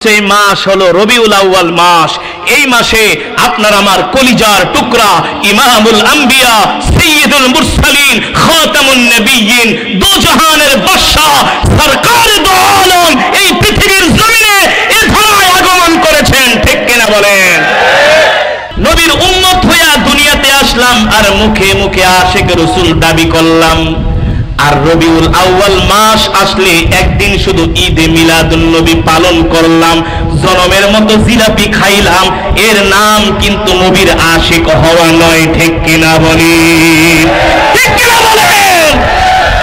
সেই মাস হলো রবিউল আউয়াল মাস। এই মাসে আপনার আমার কলিজার টুকরা ইমামুল আম্বিয়া সাইয়্যিদুল মুরসালিন খাতামুন নবিয়্যিন দু জাহানের বাদশা সরকার দু আলম এই পৃথিবীর জমিনে এ ধরায় আগমন করেছেন। ঠিক কিনা বলেন? নবীর উম্মত হইয়া দুনিয়াতে আসলাম আর মুখে মুখে আশিক রাসূল দাবি করলাম। আর রবিউল আউয়াল মাস আসলে একদিন শুধু ঈদে মিলাদুন নবী পালন করলাম, জনমের মতো জিলাপি খাইলাম, এর নাম কিন্তু নবীর আশিক হওয়া নয়। ঠিক কিনা বলি? ঠিক কিনা বলেন?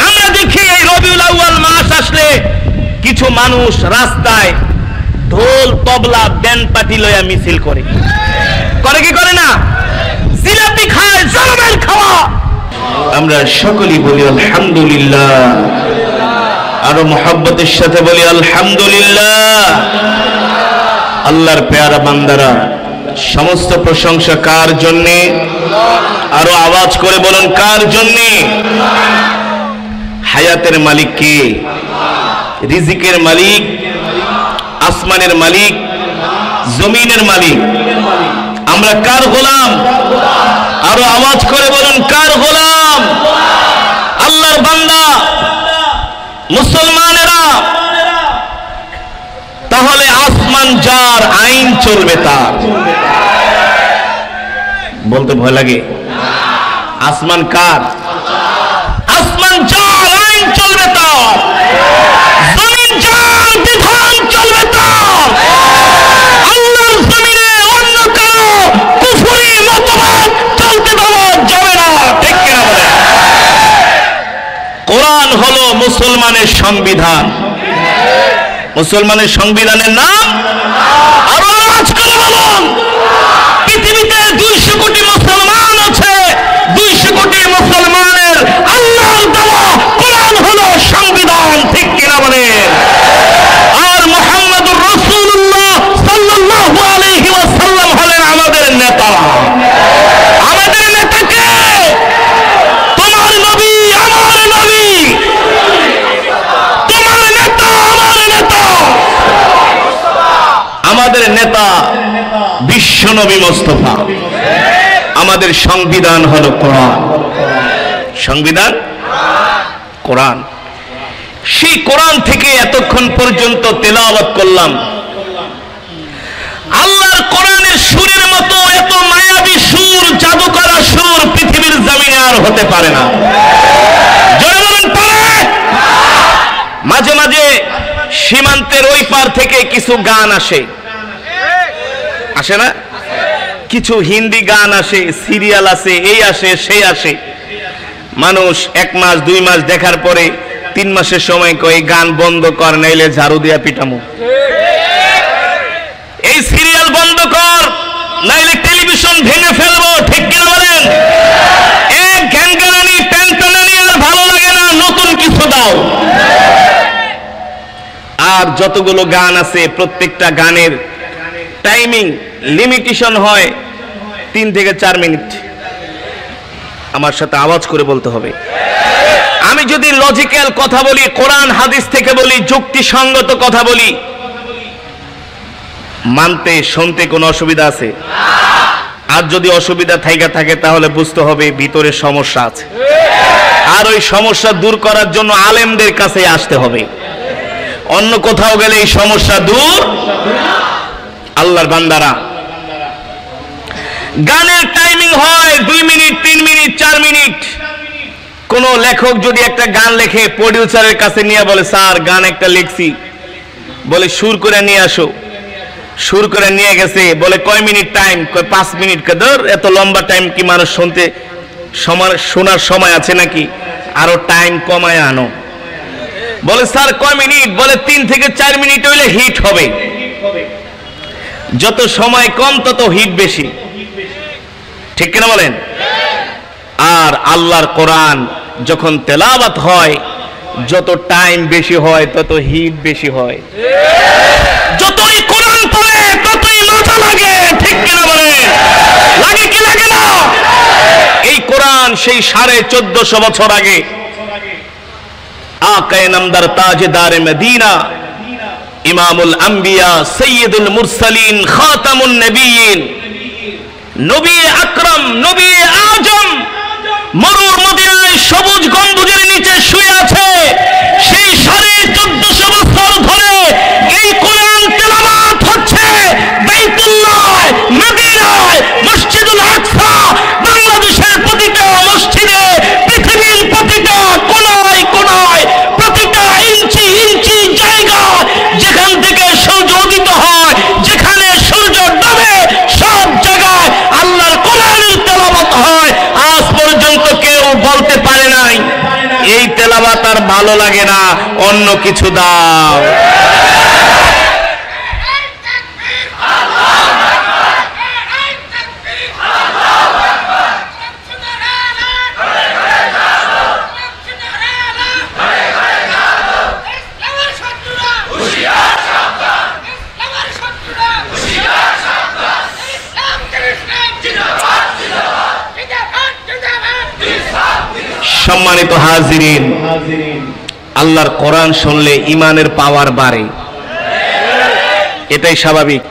আমরা দেখি এই রবিউল আউয়াল মাস আসলে কিছু মানুষ রাস্তায় ঢোল তবলা ব্যান্ড পার্টি লইয়া মিছিল করে কি করে না? জিলাপি খায়, জনমের খাওয়া। আমরা সকলেই বলি আলহামদুলিল্লাহ, আরো মহব্বতের সাথে বলি আলহামদুলিল্লাহ। আল্লাহর পেয়ারা বান্দারা, সমস্ত প্রশংসা কার জন্যে? আরো আওয়াজ করে বলুন, কার জন্যে? হায়াতের মালিক কে? রিজিকের মালিক, আসমানের মালিক, জমিনের মালিক। আমরা কার গোলাম? আরো আওয়াজ করে বলুন, কার গোলাম? আল্লাহর বান্দা মুসলমানেরা। তাহলে আসমান যার, আইন চলবে তার। বলতে ভয় লাগে? আসমান কার? আসমান যার, আইন চলবে তার। জমিন যার, বিধান চলবে তার। আল্লাহর জমিনে অন্য কারো কুফরি মতবাদ চলতে দেওয়া যাবে না। ঠিক কিনা বলে? কোরআন হলো মুসলমানের সংবিধান। মুসলমানের সংবিধানের নাম আরো আওয়াজ করে বলুন। পৃথিবীতে 200 কোটি মুসলমান আছে। 200 কোটি মুসলমানের আল্লাহর দেওয়া কোরআন হলো সংবিধান। ঠিক কিনা বলেন? আর মুহাম্মদুর রাসূলুল্লাহ সাল্লাল্লাহু আলাইহি ওয়াসাল্লাম হলেন আমাদের নেতা। আমাদের নেতাকে তোমার নবী, আমার নবী, তোমার নেতা, আমার নেতা, আমাদের নেতা বিশ্ব নবী মুস্তাফা। আমাদের সংবিধান হলো কোরআন। সংবিধান কোরআন। সেই কোরআন থেকে এতক্ষণ পর্যন্ত তেলাওয়াত করলাম। আল্লাহর কোরআনের সুরের মতো এত মায়াবী সুর, জাদু করা সুর পৃথিবীর জমিনে আর হতে পারে না। জোরে বলুন, পারে? মাঝে মাঝে সীমান্তের ওই পার থেকে কিছু গান আসে না? কিছু হিন্দি গান আসে, সিরিয়াল আসে, এই আসে সেই আসে। মানুষ 1 মাস 2 মাস দেখার পরে 3 মাসের সময় কই গান বন্ধ কর, নাইলে ঝাড়ু দিয়া পিটামু। এই সিরিয়াল বন্ধ কর, নাইলে টেলিভিশন ভেঙে ফেলবো। ঠিক কিনা বলেন? এক ঘ্যানঘ্যানানি টেনটেনানি আর ভালো লাগে না, নতুন কিছু দাও। আর যতগুলো গান আছে প্রত্যেকটা গানের টাইমিং লিমিটেশন হয় 3 থেকে 4 মিনিট। আমার সাথে আওয়াজ করে বলতে হবে। আমি যদি লজিক্যাল কথা বলি, কোরআন হাদিস থেকে বলি, যুক্তিসঙ্গত কথা বলি, মানতে শুনতে কোনো অসুবিধা আছে? আর যদি অসুবিধা থাকে তাহলে বুঝতে হবে ভিতরে সমস্যা আছে। আর ওই সমস্যা দূর করার জন্য আলেমদের কাছে আসতে হবে। অন্য কোথাও গেলে এই সমস্যা দূর। আল্লাহর বান্দারা, গানের টাইমিং হয় 2 মিনিট, 3 মিনিট, 4 মিনিট। কোন লেখক যদি একটা গান লেখে, প্রডিউসারের কাছে নিয়ে বলে, স্যার গান একটা লিখছি, বলে সুর করে নিয়ে আসো। সুর করে নিয়ে গেছে, বলে কয় মিনিট টাইম? কয় 5 মিনিট। ধর, এত লম্বা টাইম কি মানুষ শোনার সময় আছে নাকি? আরো টাইম কমায় আনো। বলে স্যার কয় মিনিট? বলে 3 থেকে 4 মিনিট হইলে হিট হবে। যত সময় কম তত হিট বেশি। ঠিক কিনা বলেন? আর আল্লাহর কোরআন যখন তেলাওয়াত হয়, যত টাইম বেশি হয় তত হিট বেশি হয়। যতই কোরআন পড়ে ততই মজা লাগে। ঠিক কিনা বলেন? লাগে কি লাগে না? এই কোরআন সেই 1450 বছর আগে আকায়ে নামদার তাজদারে মদিনা ইমামুল আম্বিয়া সাইয়্যিদুল মুরসালিন খাতামুন নবিয়্যিন নবী আকরাম নবী আজম মরুর মদিনায় সবুজ গম্বুজের নিচে শুয়ে আছে। সেই 1450 বছর ধরে এই কোরআন তেলাওয়াত হচ্ছে বাইতুল্লাহ মদিনায় মসজিদুল আকসা বাংলাদেশের প্রতিটা মসজিদে পৃথিবীর প্রতিটা কোনায় কোনায় প্রতিটা ইঞ্চি ইঞ্চি জায়গা যেখান থেকে সূর্য উদিত হয় যেখানে সূর্য ডোবে সব জায়গায় আল্লাহর কোরআনের তেলাওয়াত হয়। আজ পর্যন্ত কেউ বলতে পারে নাই এই তেলাওয়াত আর ভালো লাগে না, অন্য কিছু দাও। সম্মানিত হাজিরিন, আল্লাহর কোরআন শুনলে ঈমানের পাওয়ার বাড়ে, এটাই স্বাভাবিক।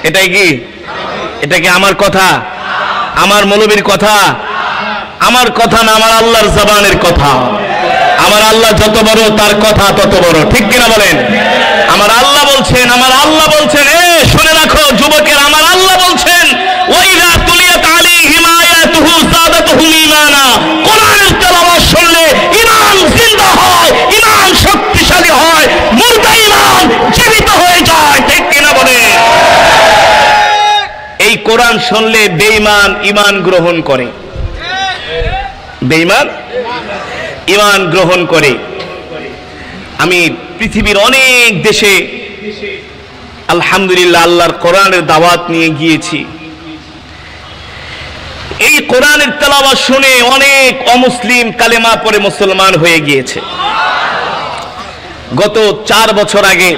এটাই কি? এটা কি আমার কথা, আমার মৌলবীর কথা, আমার কথা না, আমার আল্লাহর জবানের কথা। আমার আল্লাহ যত বড় তার কথা তত বড়, ঠিক কিনা বলেন? আমার আল্লাহ বলছেন, আমার আল্লাহ বলছেন, শুনে রাখো যুবকের, আমার আল্লাহ বলছেন ওয়াইযা তুলিয়াত আলাইহিম আয়াতুহু যাদাতুহুম ঈমানা। কোরআনের তেলাওয়াত শুনলে ঈমান জিন্দা হয়, ঈমান শক্তিশালী হয়, মুর্দা ঈমান জীবিত হয়ে যায়, ঠিক কিনা বলেন? এই কোরআন শুনলে বেঈমান ঈমান গ্রহণ করে, বেঈমান ঈমান গ্রহণ করে। আমি পৃথিবীর অনেক দেশে আলহামদুলিল্লাহ আল্লাহর কোরআনের দাওয়াত নিয়ে গিয়েছি। এই কোরআনের তেলাওয়াত শুনে অনেক অমুসলিম কালেমা পড়ে মুসলমান হয়ে গিয়েছে। গত 4 বছর আগে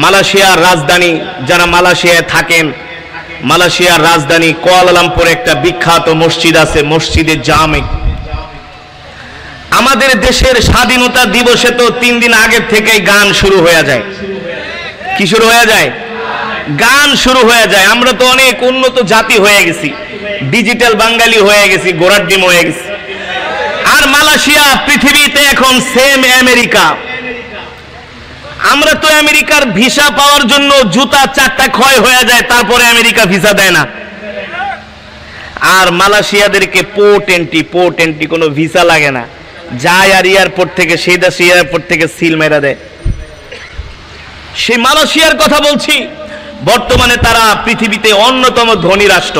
মালয়েশিয়ার রাজধানী, যারা মালয়েশিয়ায় থাকেন, মালয়েশিয়ার রাজধানী কুয়ালালামপুরে একটা বিখ্যাত মসজিদ আছে, মসজিদে জামে। আমাদের দেশের স্বাধীনতা দিবসে তো 3 দিন আগের থেকেই গান শুরু হয়ে যায়। কি শুরু হয়ে যায়? গান শুরু হয়ে যায়। আমরা তো অনেক উন্নত জাতি হয়ে গেছি, ডিজিটাল বাঙালি হয়ে গেছি, গোড়ার ডিম হয়ে গেছি। আর মালয়েশিয়া পৃথিবীতে এখন সেম আমেরিকা। আমরা তো আমেরিকার ভিসা পাওয়ার জন্য জুতা 4টা ক্ষয় হয়ে যায়, তারপরে আমেরিকা ভিসা দেয় না। আর মালয়েশিয়াদেরকে পোর্ট এন্ট্রি কোনো ভিসা লাগে না, যায় আর এয়ারপোর্ট থেকে সেই এয়ারপোর্ট থেকে সিল মেরা দেয়। সেই মালয়েশিয়ার কথা বলছি। বর্তমানে তারা পৃথিবীতে অন্যতম ধনী রাষ্ট্র,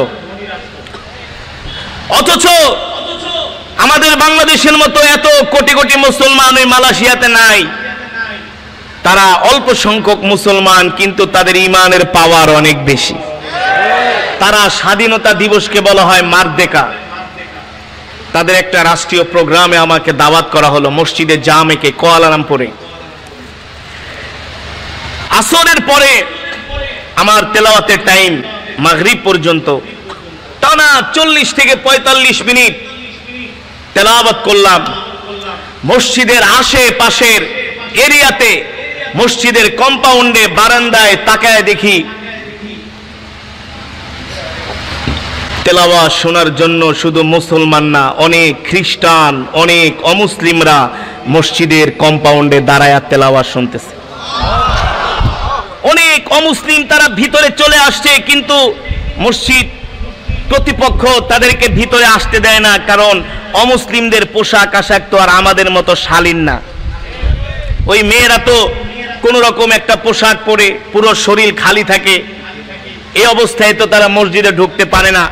অথচ আমাদের বাংলাদেশের মতো এত কোটি কোটি মুসলমান ওই মালয়েশিয়াতে নাই। তারা অল্প সংখ্যক মুসলমান, কিন্তু তাদের ঈমানের পাওয়ার অনেক বেশি। তারা স্বাধীনতা দিবসকে বলা হয় মারদেকা। তাদের একটা রাষ্ট্রীয় প্রোগ্রামে আমাকে দাওয়াত করা হলো মসজিদে জামেকে কুয়ালালামপুরে। আসরের পরে আমার তেলাওয়াতের টাইম মাগরিব পর্যন্ত টানা 40 থেকে 45 মিনিট তেলাওয়াত করলাম। মসজিদের আশেপাশের এরিয়াতে, মসজিদের কম্পাউন্ডে, বারান্দায় তাকায় দেখি তেলাওয়াত শোনার জন্য শুধু মুসলমান না, অনেক খ্রিস্টান, অনেক অমুসলিমরা মসজিদের কম্পাউন্ডে দাঁড়ায় তেলাওয়াত শুনতেছে। অনেক অমুসলিম তারা ভিতরে চলে আসছে, কিন্তু মসজিদ কর্তৃপক্ষ তাদেরকে ভিতরে আসতে দেয় না, কারণ অমুসলিমদের পোশাক আশাক তো আর আমাদের মতো শালীন না। ওই মেয়েরা তো কোন রকম একটা পোশাক পরে পুরো শরীর খালি থাকে, এই অবস্থায় তো তারা মসজিদে ঢুকতে পারে না।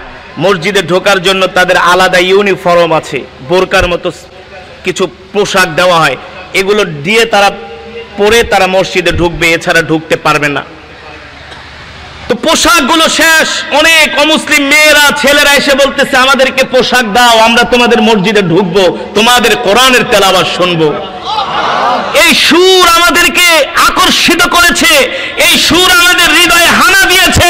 মসজিদে ঢোকার জন্য তাদের আলাদা ইউনিফর্ম আছে, বোরকার মতো কিছু পোশাক দেওয়া হয়, এগুলো দিয়ে তারা পরে তারা মসজিদে ঢুকবে, এছাড়া ঢুকতে পারবে না। তো পোশাকগুলো শেষ, অনেক অমুসলিম মেয়েরা ছেলেরা এসে বলতেছে আমাদেরকে পোশাক দাও, আমরা তোমাদের মসজিদে ঢুকবো, তোমাদের কোরআনের তেলাওয়াত শুনবো। এই সুর আমাদেরকে আকর্ষিত করেছে, এই সুর আমাদের হৃদয়ে হানা দিয়েছে,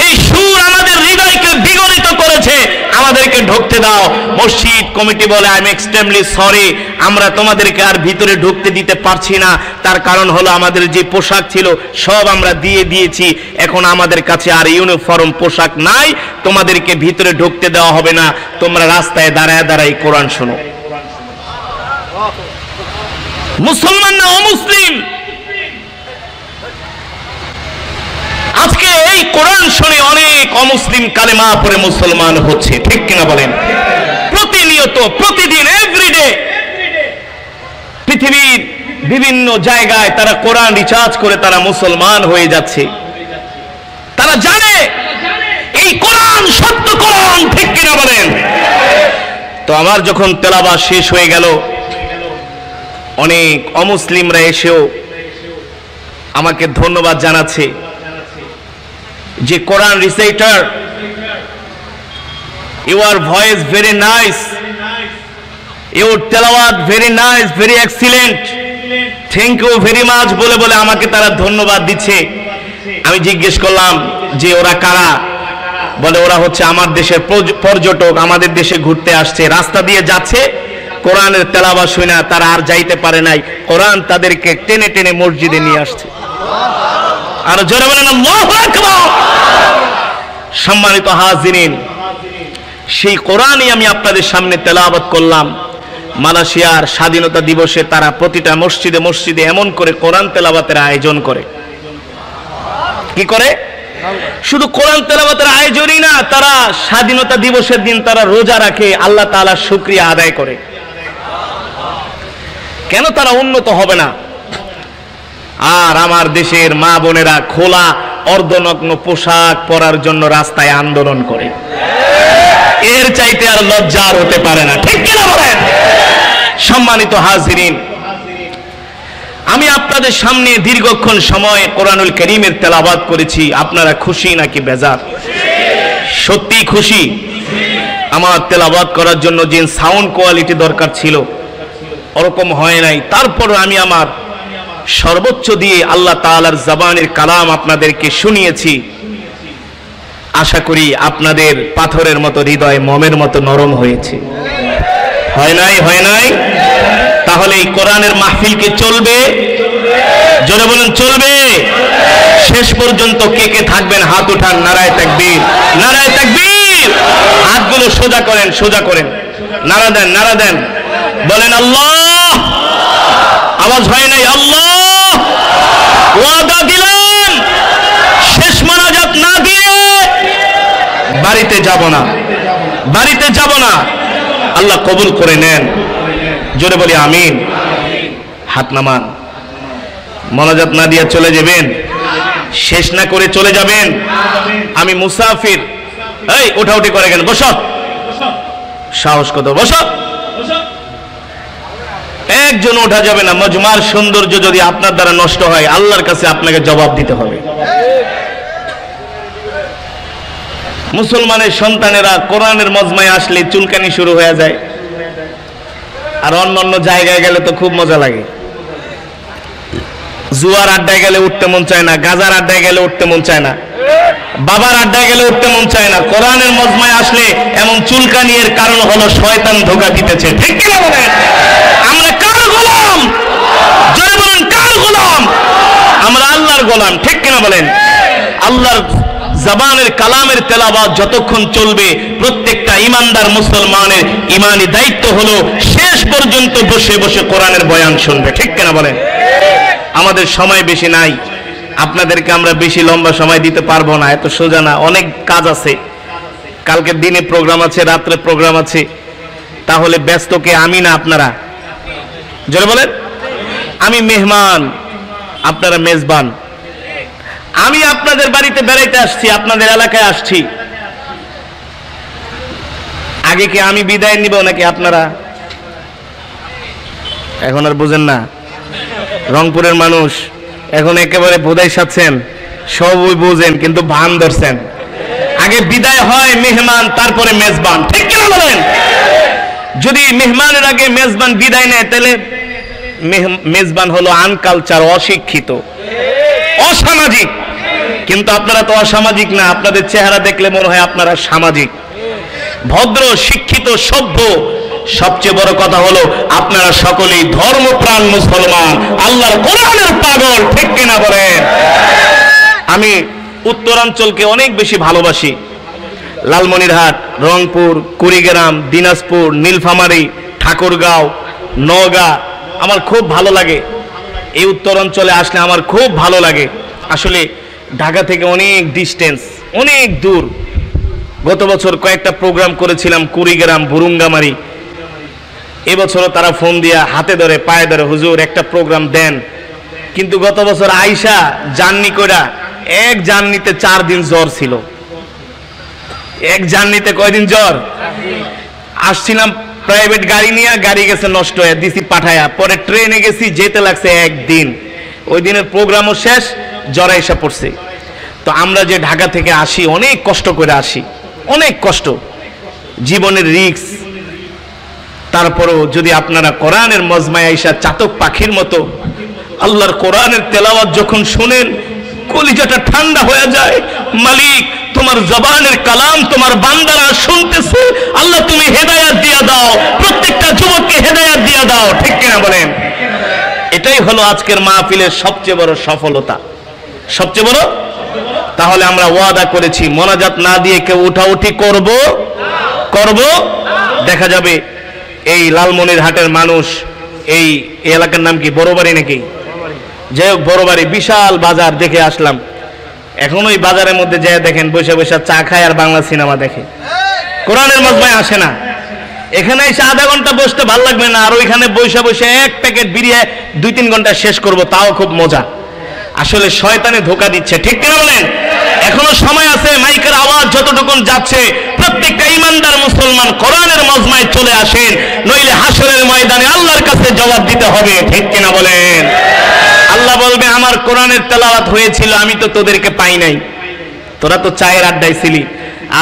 এই সুর আমাদের হৃদয়কে বিগলিত করেছে, আমাদেরকে ঢুকতে দাও। মসজিদ কমিটি বলে আই এম এক্সট্রিমলি সরি, আমরা তোমাদেরকে আর ভিতরে ঢুকতে দিতে পারছি না। তার কারণ হলো আমাদের যে পোশাক ছিল সব আমরা দিয়ে দিয়েছি, এখন আমাদের কাছে আর ইউনিফর্ম পোশাক নাই, তোমাদেরকে ভিতরে ঢুকতে দেওয়া হবে না, তোমরা রাস্তায় দাঁড়ায় দাঁড়ায় কোরআন শোনো। মুসলমান না অমুসলিম? আজকে এই কোরআন শুনে অনেক অমুসলিম কালেমা পড়ে মুসলমান হচ্ছে, ঠিক কিনা বলেন? প্রতিনিয়ত, প্রতিদিন, এভরিডে পৃথিবীর বিভিন্ন জায়গায় তারা কোরআন রিচার্জ করে তারা মুসলমান হয়ে যাচ্ছে। তারা জানে এই কোরআন সত্য কোরআন, ঠিক কিনা বলেন? তো আমার যখন তেলাওয়াত শেষ হয়ে গেল, অনেক অমুসলিমরা এসেও আমাকে ধন্যবাদ জানাচ্ছে যে Quran reciter, your voice very nice, your তেলাওয়াত very nice, very excellent, thank you very much বলে বলে আমাকে তারা ধন্যবাদ দিচ্ছে। আমি জিজ্ঞেস করলাম যে ওরা কারা? বলে ওরা হচ্ছে আমার দেশের পর্যটক, আমাদের দেশে ঘুরতে আসছে, রাস্তা দিয়ে যাচ্ছে, কোরআনের তেলাওয়াত শুনে তারা আর যাইতে পারে নাই, কোরআন তাদেরকে টেনে টেনে মসজিদে নিয়ে আসছে। আর জোরে বলেন আল্লাহু আকবার। সম্মানিত হাজিরিন, সেই কোরআনই আমি আপনাদের সামনে তেলাওয়াত করলাম। মালয়েশিয়ার স্বাধীনতা দিবসে তারা প্রতিটা মসজিদে মসজিদে এমন করে কোরআন তেলাওয়াতের আয়োজন করে। কি করে? শুধু কোরআন তেলাওয়াতের আয়োজনই না, তারা স্বাধীনতা দিবসের দিন তারা রোজা রাখে, আল্লাহ তাআলার শুকরিয়া আদায় করে। কেন তারা উন্নত হবে না? আর আমার দেশের মা বোনেরা খোলা অর্ধনগ্ন পোশাক পরার জন্য রাস্তায় আন্দোলন করে। এর চাইতে আর লজ্জার হতে পারে না, ঠিক কিনা বলেন? সম্মানিত হাজিরিন, আমি আপনাদের সামনে দীর্ঘক্ষণ সময় কোরআনুল কারীমের তেলাওয়াত করেছি। আপনারা খুশি নাকি বেজার? সত্যি খুশি? আমার তেলাওয়াত করার জন্য যে সাউন্ড কোয়ালিটি দরকার ছিল ওরকম হয় নাই, তারপর আমি আমার সর্বোচ্চ দিয়ে আল্লাহ তাআলার জবানের কালাম আপনাদেরকে শুনিয়েছি। আশা করি আপনাদের পাথরের মতো হৃদয় মোমের মতো নরম হয়েছে। হয় নাই? হয় নাই? তাহলে এই কোরআনের মাহফিল কি চলবে? জোরে বলুন চলবে? শেষ পর্যন্ত কে কে থাকবেন হাত উঠান, নারায়ে তাকবীর, নারায়ে তাকবীর। হাতগুলো সোজা করেন, সোজা করেন, নারা দেন, নারা দেন, বলেন আল্লাহ। আওয়াজ হয় নাই? আল্লাহ। ওয়াদা দিলাম শেষ মোনাজাত না দিয়ে বাড়িতে যাব না, বাড়িতে যাব না। আল্লাহ কবুল করে নেন। জোরে বলি আমিন। হাত নামান। মোনাজাত না দিয়ে চলে যাবেন, শেষ না করে চলে যাবেন। আমি মুসাফির। এই ওঠাউঠি করে কেন? বসো। সাহস কত? বসো। একজন ওঠা যাবে না। মজমার সৌন্দর্য যদি আপনার দ্বারা নষ্ট হয়, আল্লাহর কাছে আপনাকে জবাব দিতে হবে। মুসলমানের সন্তানেরা কোরআনের মজমায় আসলে চুলকানি শুরু হয়ে যায়, আর অন্য জায়গায় গেলে তো খুব মজা লাগে। জুয়ার আড্ডায় গেলে উঠতে মন চায় না, গাজার আড্ডায় গেলে উঠতে মন চায় না, বাবার আড্ডায় গেলে উঠতে মন চায় না। কোরআনের মজমায় আসলে এমন চুলকানি, এর কারণ হলো শয়তান ধোঁকা দিতেছে, ঠিক কি না বলেন? আমরা কার গোলাম? জোরে বলেন কার গোলাম? আমরা আল্লাহর গোলাম, ঠিক কিনা বলেন? আল্লাহর জবানের কালামের তেলাওয়াত যতক্ষণ চলবে, প্রত্যেকটা ইমানদার মুসলমানের ইমানি দায়িত্ব হলো শেষ পর্যন্ত বসে বসে কোরআনের বয়ান শুনবে, ঠিক কিনা বলেন? আমাদের সময় বেশি নাই, আপনাদেরকে আমরা বেশি লম্বা সময় দিতে পারবো না, এত সোজা না, অনেক কাজ আছে। কালকে দিনে প্রোগ্রাম আছে, রাত্রে প্রোগ্রাম আছে। তাহলে ব্যস্ত কে? আমি না আপনারা? জোরে বলেন। আমি মেহমান, আপনারা মেজবান। আমি আপনাদের বাড়িতে বেড়াইতে আসছি, আপনাদের এলাকায় আসছি। আগে কি আমি বিদায় নিব নাকি আপনারা? এখন আর বুঝেন না। রংপুরের মানুষ এখন একেবারে বোধাই সাচ্ছেন, সবই বুঝেন কিন্তু ভান ধরছেন। আগে বিদায় হয় মেহমান, তারপরে মেজবান, ঠিক কিনা বলেন? যদি মেহমানের আগে মেজবান বিদায় নেয়, তাহলে মেজবান হলো আনকালচার, অশিক্ষিত, অসামাজিক। কিন্তু আপনারা তো অসামাজিক না, আপনাদের চেহারা দেখলে মনে হয় আপনারা সামাজিক। ভদ্র, শিক্ষিত, সভ্য। সবচেয়ে বড় কথা হলো আপনারা সকলেই ধর্মপ্রাণ মুসলমান, আল্লাহর কোরআনের পাগল, ঠিক কিনা বলেন? আমি উত্তরাঞ্চলকে অনেক বেশি ভালোবাসি। লালমনিরহাট, রংপুর, কুড়িগ্রাম, দিনাজপুর, নীলফামারী, ঠাকুরগাঁও, নওগাঁ আমার খুব ভালো লাগে। এই উত্তরাঞ্চলে আসলে আমার খুব ভালো লাগে। আসলে ঢাকা থেকে অনেক ডিস্টেন্স, অনেক দূর। গত বছর কয়েকটা প্রোগ্রাম করেছিলাম কুড়িগ্রাম, বুরুঙ্গামারি। এবছরও তারা ফোন দিয়া হাতে ধরে পায়ে ধরে, হুজুর একটা প্রোগ্রাম দেন। কিন্তু গত বছর আইসা জার্নি কইরা, এক জার্নিতে 4 দিন জ্বর ছিল। এক জার্নিতে কয়দিন জ্বর? আসছিলাম প্রাইভেট গাড়ি নিয়ে, গাড়ি গেছে নষ্ট হয়ে, দিছি পাঠায়া। পরে ট্রেনে গেছি, যেতে লাগছে 1 দিন। ওই দিনের প্রোগ্রামও শেষ, জ্বর এসে পড়ছে। তো আমরা যে ঢাকা থেকে আসি, অনেক কষ্ট করে আসি, অনেক কষ্ট, জীবনের রিস্ক। তারপরও যদি আপনারা কোরআনের মজমায় আইসা চাতক পাখির মতো আল্লাহর কোরআনের তেলাওয়াত যখন শুনেন, কলিজাটা ঠান্ডা হয়ে যায়। মালিক, তোমার জবানের কালাম তোমার বান্দারা শুনতেছে, আল্লাহ তুমি হেদায়াত দিয়া দাও, প্রত্যেকটা যুবককে হেদায়াত দিয়া দাও, ঠিক কিনা বলেন? এটাই হলো আজকের মাহফিলের সবচেয়ে বড় সফলতা, সবচেয়ে বড়। তাহলে আমরা ওয়াদা করেছি, মোনাজাত না দিয়ে কেউ উঠাউঠি করব দেখা যাবে এই লালমনিরহাটের মানুষ, এই এলাকার নাম কি, বড়বাড়ি নাকি? যাই হোক, বড়বাড়ি বিশাল বাজার দেখে আসলাম। এখন ওই বাজারের মধ্যে যায় দেখেন বসে বসে চা খায় আর বাংলা সিনেমা দেখে, কোরআনের মজমায় আসে না। এখানে এসে আধা ঘন্টা বসতে ভালো লাগবে না, আর ওইখানে বসে বসে 1 প্যাকেট বিড়ি 2-3 ঘন্টা শেষ করব, তাও খুব মজা। আসলে শয়তানে ধোকা দিচ্ছে, ঠিক কিনা বলেন? এখনো সময় আছে, মাইকের আওয়াজ যতটুকু যাচ্ছে প্রত্যেকটা ইমানদার মুসলমান কোরআনের মজমায় চলে আসেন, নইলে হাসরের ময়দানে আল্লাহর কাছে জবাব দিতে হবে, ঠিক কিনা বলেন? আল্লাহ বলবে, আমার কোরআনের তেলাওয়াত হয়েছিল, আমি তো তোদেরকে পাই নাই, তোরা তো চায়ের আড্ডায় ছিলি,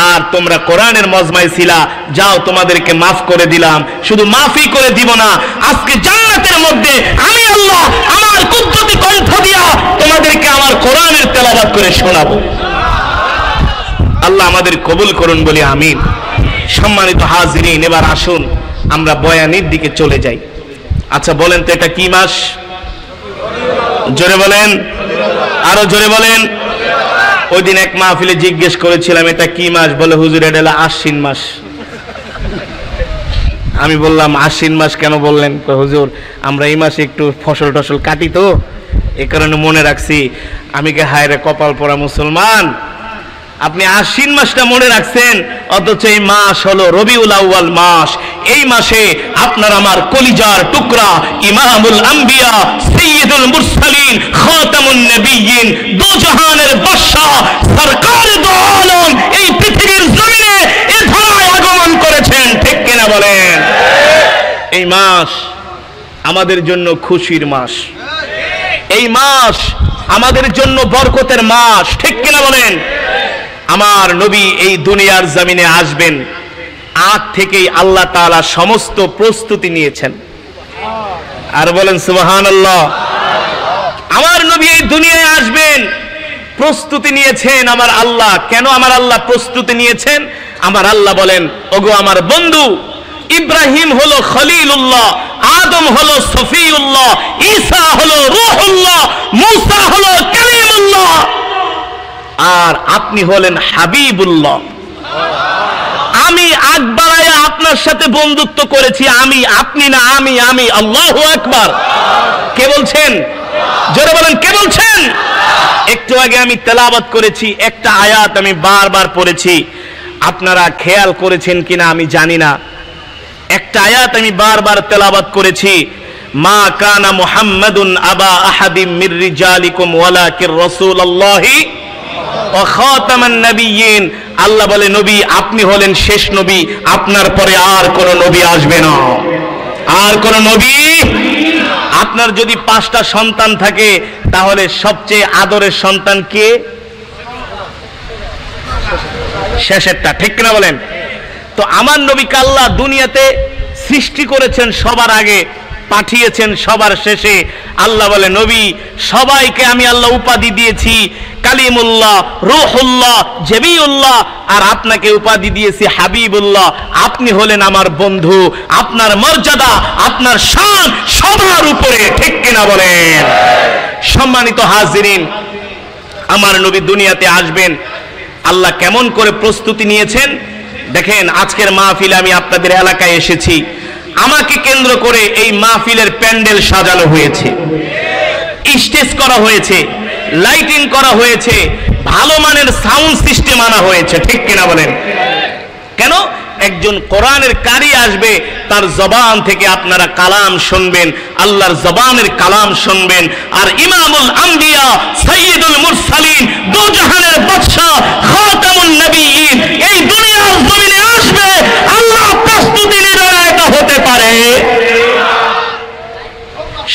আর তোমরা কোরআনের মজমায় ছিলা, যাও তোমাদেরকে মাফ করে দিলাম। শুধু মাফই করে দিব না, আজকে জান্নাতের মধ্যে আমি আল্লাহ আমার কুদরতি কণ্ঠ দিয়া তোমাদেরকে আমার কোরআনের তেলাওয়াত করে শোনাবো। আল্লাহ আমাদের কবুল করুন বলি আমিন। সম্মানিত হাজিরিন, এবার আসুন আমরা বয়ানের দিকে চলে যাই। আচ্ছা বলেন তো, এটা কি মাস? জোরে বলেন, আরো জোরে বলেন। ওই দিন এক মাহফিলে জিজ্ঞেস করেছিলাম, এটা কি মাস? বলে, হুজুর এটা হলো আশ্বিন মাস। আমি বললাম, আশ্বিন মাস কেন বললেন? হুজুর আমরা এই মাসে একটু ফসল টসল কাটি, তো এ কারণে মনে রাখছি। আমি কে হায় রে কপাল পরা মুসলমান, আপনি আশ্বিন মাসটা মনে রাখছেন, অথচ এই মাস হলো রবিউল আউয়াল মাস। এই মাসে আপনার আমার কলিজার টুকরা ইমামুল আম্বিয়া সাইয়্যিদুল মুরসালিন খাতামুন নবিয়্যিন দু জাহানের বাদশা সরকার দু আলম এই পৃথিবীর জমিনে এ ধরায় আগমন করেছেন, ঠিক কিনা বলেন? এই মাস আমাদের জন্য খুশির মাস, এই মাস আমাদের জন্য বরকতের মাস, ঠিক কিনা বলেন? আমার নবী এই দুনিয়ার জমিনে আসবেন, আগ থেকেই আল্লাহ তাআলা সমস্ত প্রস্তুতি নিয়েছেন। আর বলেন সুবহানাল্লাহ। আমার নবী এই দুনিয়ায় আসবেন, প্রস্তুতি নিয়েছেন আমার আল্লাহ। কেন আমার আল্লাহ প্রস্তুতি নিয়েছেন? আমার আল্লাহ বলেন, ওগো আমার বন্ধু, ইব্রাহিম হলো খলিলুল্লাহ, আদম হলো সফিউল্লাহ, ঈসা হলো রূহুল্লাহ, মুসা হলো কালিমুল্লাহ, আর আপনি হলেন হাবিবুল্লাহ। আমি আগ বাড়ায়া আপনার সাথে বন্ধুত্ব করেছি, আমি, আপনি না, আমি। আল্লাহু আকবার। কে বলছেন? জোরে বলেন, কে বলছেন? একটু আগে আমি তেলাওয়াত করেছি, একটা আয়াত আমি বারবার পড়েছি, আপনারা খেয়াল করেছেন কিনা আমি জানি না। একটা আয়াত আমি বারবার তেলাওয়াত করেছি, মা কানা মুহাম্মাদুন আবা আহাদিম মির রিজালিকুম ওয়ালাকির রাসূলুল্লাহি ওয়া খাতামান নাবিয়্যিন। আল্লাহ বলে, নবী আপনি হলেন শেষ নবী, আপনার পরে আর কোন নবী আসবে না, আর কোন নবী। আপনার যদি 5টা সন্তান থাকে, তাহলে সবচেয়ে আদরের সন্তান কে? শেষেরটা, ঠিক কিনা বলেন? তো আমার নবীকে আল্লাহ দুনিয়াতে সৃষ্টি করেছেন সবার আগে, পাঠিয়েছেন সবার শেষে। আল্লাহ বলে, নবী সবাইকে আমি আল্লাহ উপাধি দিয়েছি কালিমুল্লাহ, রূহুল্লাহ, জবিউল্লাহ, আর আপনাকে উপাধি দিয়েছি হাবিবুল্লাহ। আপনি হলেন আমার বন্ধু, আপনার মর্যাদা, আপনার শান সবার উপরে, ঠিক কিনা বলেন? সম্মানিত হাজিরিন, আমার নবী দুনিয়াতে আসবেন, আল্লাহ কেমন করে প্রস্তুতি নিয়েছেন দেখেন। আজকের মাহফিলে আমি আপনাদের এলাকায় এসেছি, আমাকে কেন্দ্র করে এই মাহফিলের প্যান্ডেল সাজানো হয়েছে, স্টেজ করা হয়েছে, লাইটিং করা হয়েছে, ভালো মানের সাউন্ড সিস্টেম আনা হয়েছে, ঠিক কিনা বলেন? কেন? একজন কোরআনের কারি আসবে, তার জবান থেকে আপনারা কালাম শুনবেন, আল্লাহর জবানের কালাম শুনবেন। আর ইমামুল আম্বিয়া, সাইয়্যিদুল মুরসালিন, দু জাহানের বাদশা, খাতামুন নবিয়্যিন এই দুনিয়ার জমিনে আসবে। আল্লাহ প্রস্তুতি নিলেন এটা হতে পারে।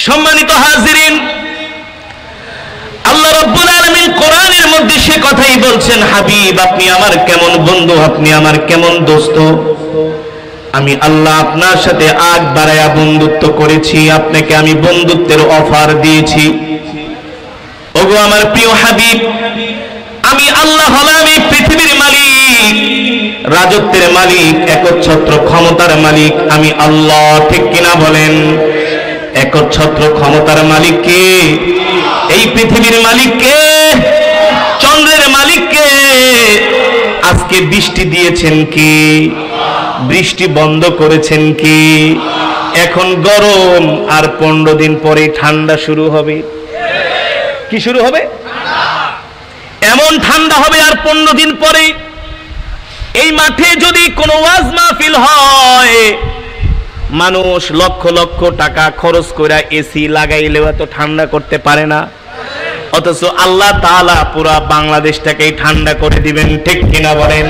সম্মানিত হাজিরিন, আল্লাহ রাব্বুল আলামিন কোরআনের মধ্যে সে কথাই বলছেন, হাবিব আপনি আমার কেমন বন্ধু, আপনি আমার কেমন দোস্ত। আমি আল্লাহ আপনার সাথে আগ বাড়ায়া বন্ধুত্ব করেছি, আপনাকে আমি বন্ধুত্বের অফার দিয়েছি। ওগো আমার প্রিয় হাবিব, আমি আল্লাহ হলাম এই পৃথিবীর মালিক, রাজত্বের মালিক, একচ্ছত্র ক্ষমতার মালিক আমি আল্লাহ, ঠিক কিনা বলেন? একচ্ছত্র ক্ষমতার মালিক কে? এই পৃথিবীর মালিক কে? চন্দ্রের মালিক কে? আজকে বৃষ্টি দিয়েছেন কে? বৃষ্টি বন্ধ করেছেন কে? এখন গরম, আর 15 দিন পরে ঠান্ডা শুরু হবে। কি শুরু হবে? এমন ঠান্ডা হবে আর 15 দিন পরে। এই মাঠে যদি কোনো ওয়াজ মাহফিল হয়, মানুষ লক্ষ লক্ষ টাকা খরচ করে এসি লাগাইলেও এত ঠান্ডা করতে পারে না, অথচ আল্লাহ তাআলা পুরা বাংলাদেশটাকেই ঠান্ডা করে দিবেন, ঠিক কিনা বলেন?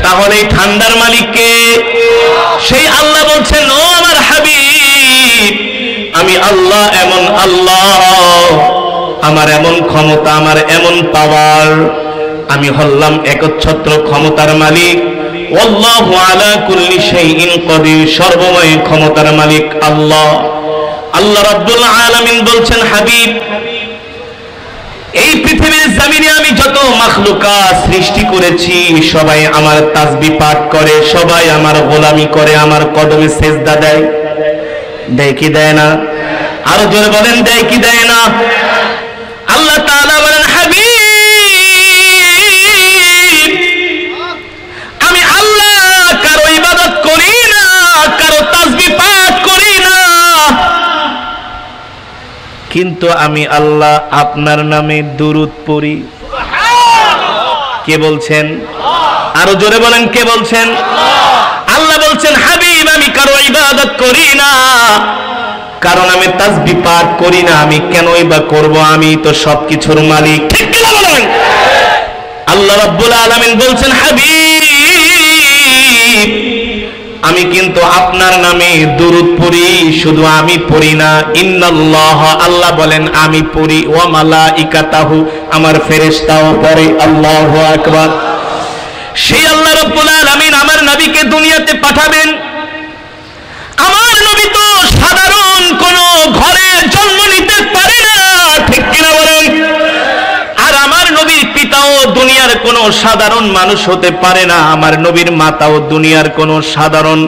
তাহলে এই ঠান্ডার মালিক কে? সেই আল্লাহ বলছেন, ও আমার হাবিব, আমি আল্লাহ এমন আল্লাহ, আমার এমন ক্ষমতা, আমার এমন পাওয়ার, আমি হলাম একচ্ছত্র ক্ষমতার মালিক। আল্লাহু আলা কুল্লি শাইইন কাদির, সর্বময় ক্ষমতার মালিক আল্লাহ। আল্লাহ রাব্বুল আলামিন বলছেন, হাবিব এই পৃথিবীর জমিনে আমি যত মাখলুকাত সৃষ্টি করেছি সবাই আমার তাসবিহ পাঠ করে, সবাই আমার গোলামি করে, আমার কদমে সেজদা দেয়। দেয় কি দেয় না? আরো জোরে বলেন, দেয় কি দেয় না? আল্লাহ তাআলা বলেন, হাবিব আমি আল্লাহ কারো ইবাদত করি না, কারো তাসবিহ পাঠ করি না, কিন্তু আমি আল্লাহ আপনার নামে দুরূদ পড়ি। কে বলছেন? আরো জোরে বলেন, কে বলছেন? আল্লাহ বলছেন, হাবিব আমি কারো ইবাদত করি না, কারণ আমি তাসবিহ পাঠ করি না, আমি কেনই বা করব? আমি তো সবকিছুর মালিক, ঠিক কি বলেন? আল্লাহ রাব্বুল আলামিন বলছেন, হাবিব আমি কিন্তু আপনার নামে দুরূদ পড়ি, শুধু আমি পড়ি না, ইন্নাল্লাহ আল্লাহ বলেন আমি পড়ি, ওয়া মালাইকাতাহু আমার ফেরেশতাও পড়ে। আল্লাহু আকবার। সেই আল্লাহ রাব্বুল আলামিন আমার নবীকে দুনিয়াতে পাঠাবেন। আমার নবী তো সাধারণ কোন ঘরে জন্ম নিতে পারে না, ঠিক কিনা বলেন? আর আমার নবীর পিতাও দুনিয়ার কোন সাধারণ মানুষ হতে পারে না, আমার নবীর মাতাও দুনিয়ার কোন সাধারণ